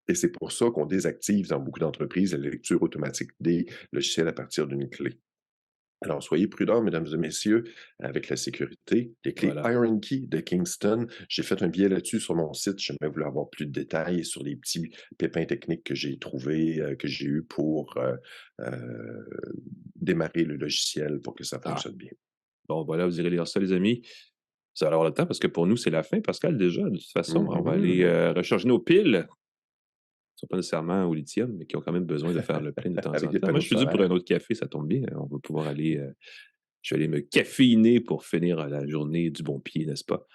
Et c'est pour ça qu'on désactive dans beaucoup d'entreprises la lecture automatique des logiciels à partir d'une clé. Alors, soyez prudents, mesdames et messieurs, avec la sécurité. Les clés Voilà. Iron Key de Kingston, j'ai fait un billet là-dessus sur mon site. J'aimerais vouloir avoir plus de détails sur les petits pépins techniques que j'ai trouvés, que j'ai eu pour démarrer le logiciel pour que ça Ah, fonctionne bien. bon, voilà, vous irez lire ça, les amis. Ça va avoir le temps parce que pour nous, c'est la fin, Pascal, déjà. De toute façon, on va aller Mhm. recharger nos piles. Qui sont pas nécessairement au lithium, mais qui ont quand même besoin de faire le plein de temps Avec en des temps. Moi, panneaux je suis dû pour un solaires, autre café, ça tombe bien. On va pouvoir aller. Je vais aller me caféiner pour finir la journée du bon pied, n'est-ce pas?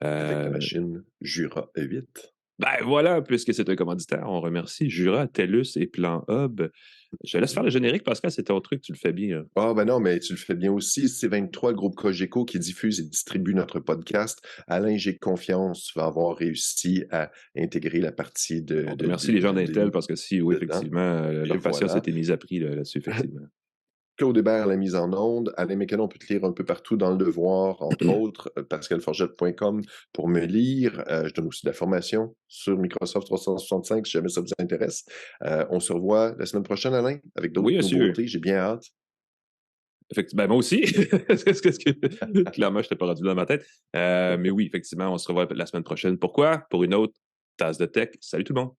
avec la Euh, machine Jura E8. ben voilà, puisque c'est un commanditaire, on remercie Jura, TELUS et Plan Hub. Je te laisse faire le générique, Pascal, c'est ton truc, tu le fais bien. Ah ben non, mais tu le fais bien aussi. C23, le groupe Cogeco qui diffuse et distribue notre podcast. Alain, j'ai confiance, tu vas avoir réussi à intégrer la partie On remercie les gens d'Intel parce que si, oui, dedans. effectivement, Et leur patience a voilà. été mise à prix là-dessus, effectivement. Claude Hébert, la mise en onde. Alain Mécanon, on peut te lire un peu partout dans Le Devoir, entre autres. pascalforgette.com pour me lire. Je donne aussi de la formation sur Microsoft 365 si jamais ça vous intéresse. On se revoit la semaine prochaine, Alain, avec d'autres Oui, monsieur. nouveautés. J'ai bien hâte. Ben, moi aussi. Clairement, je n'étais pas rendu dans ma tête. Mais oui, effectivement, on se revoit la semaine prochaine. Pourquoi? Pour une autre tasse de tech. Salut tout le monde.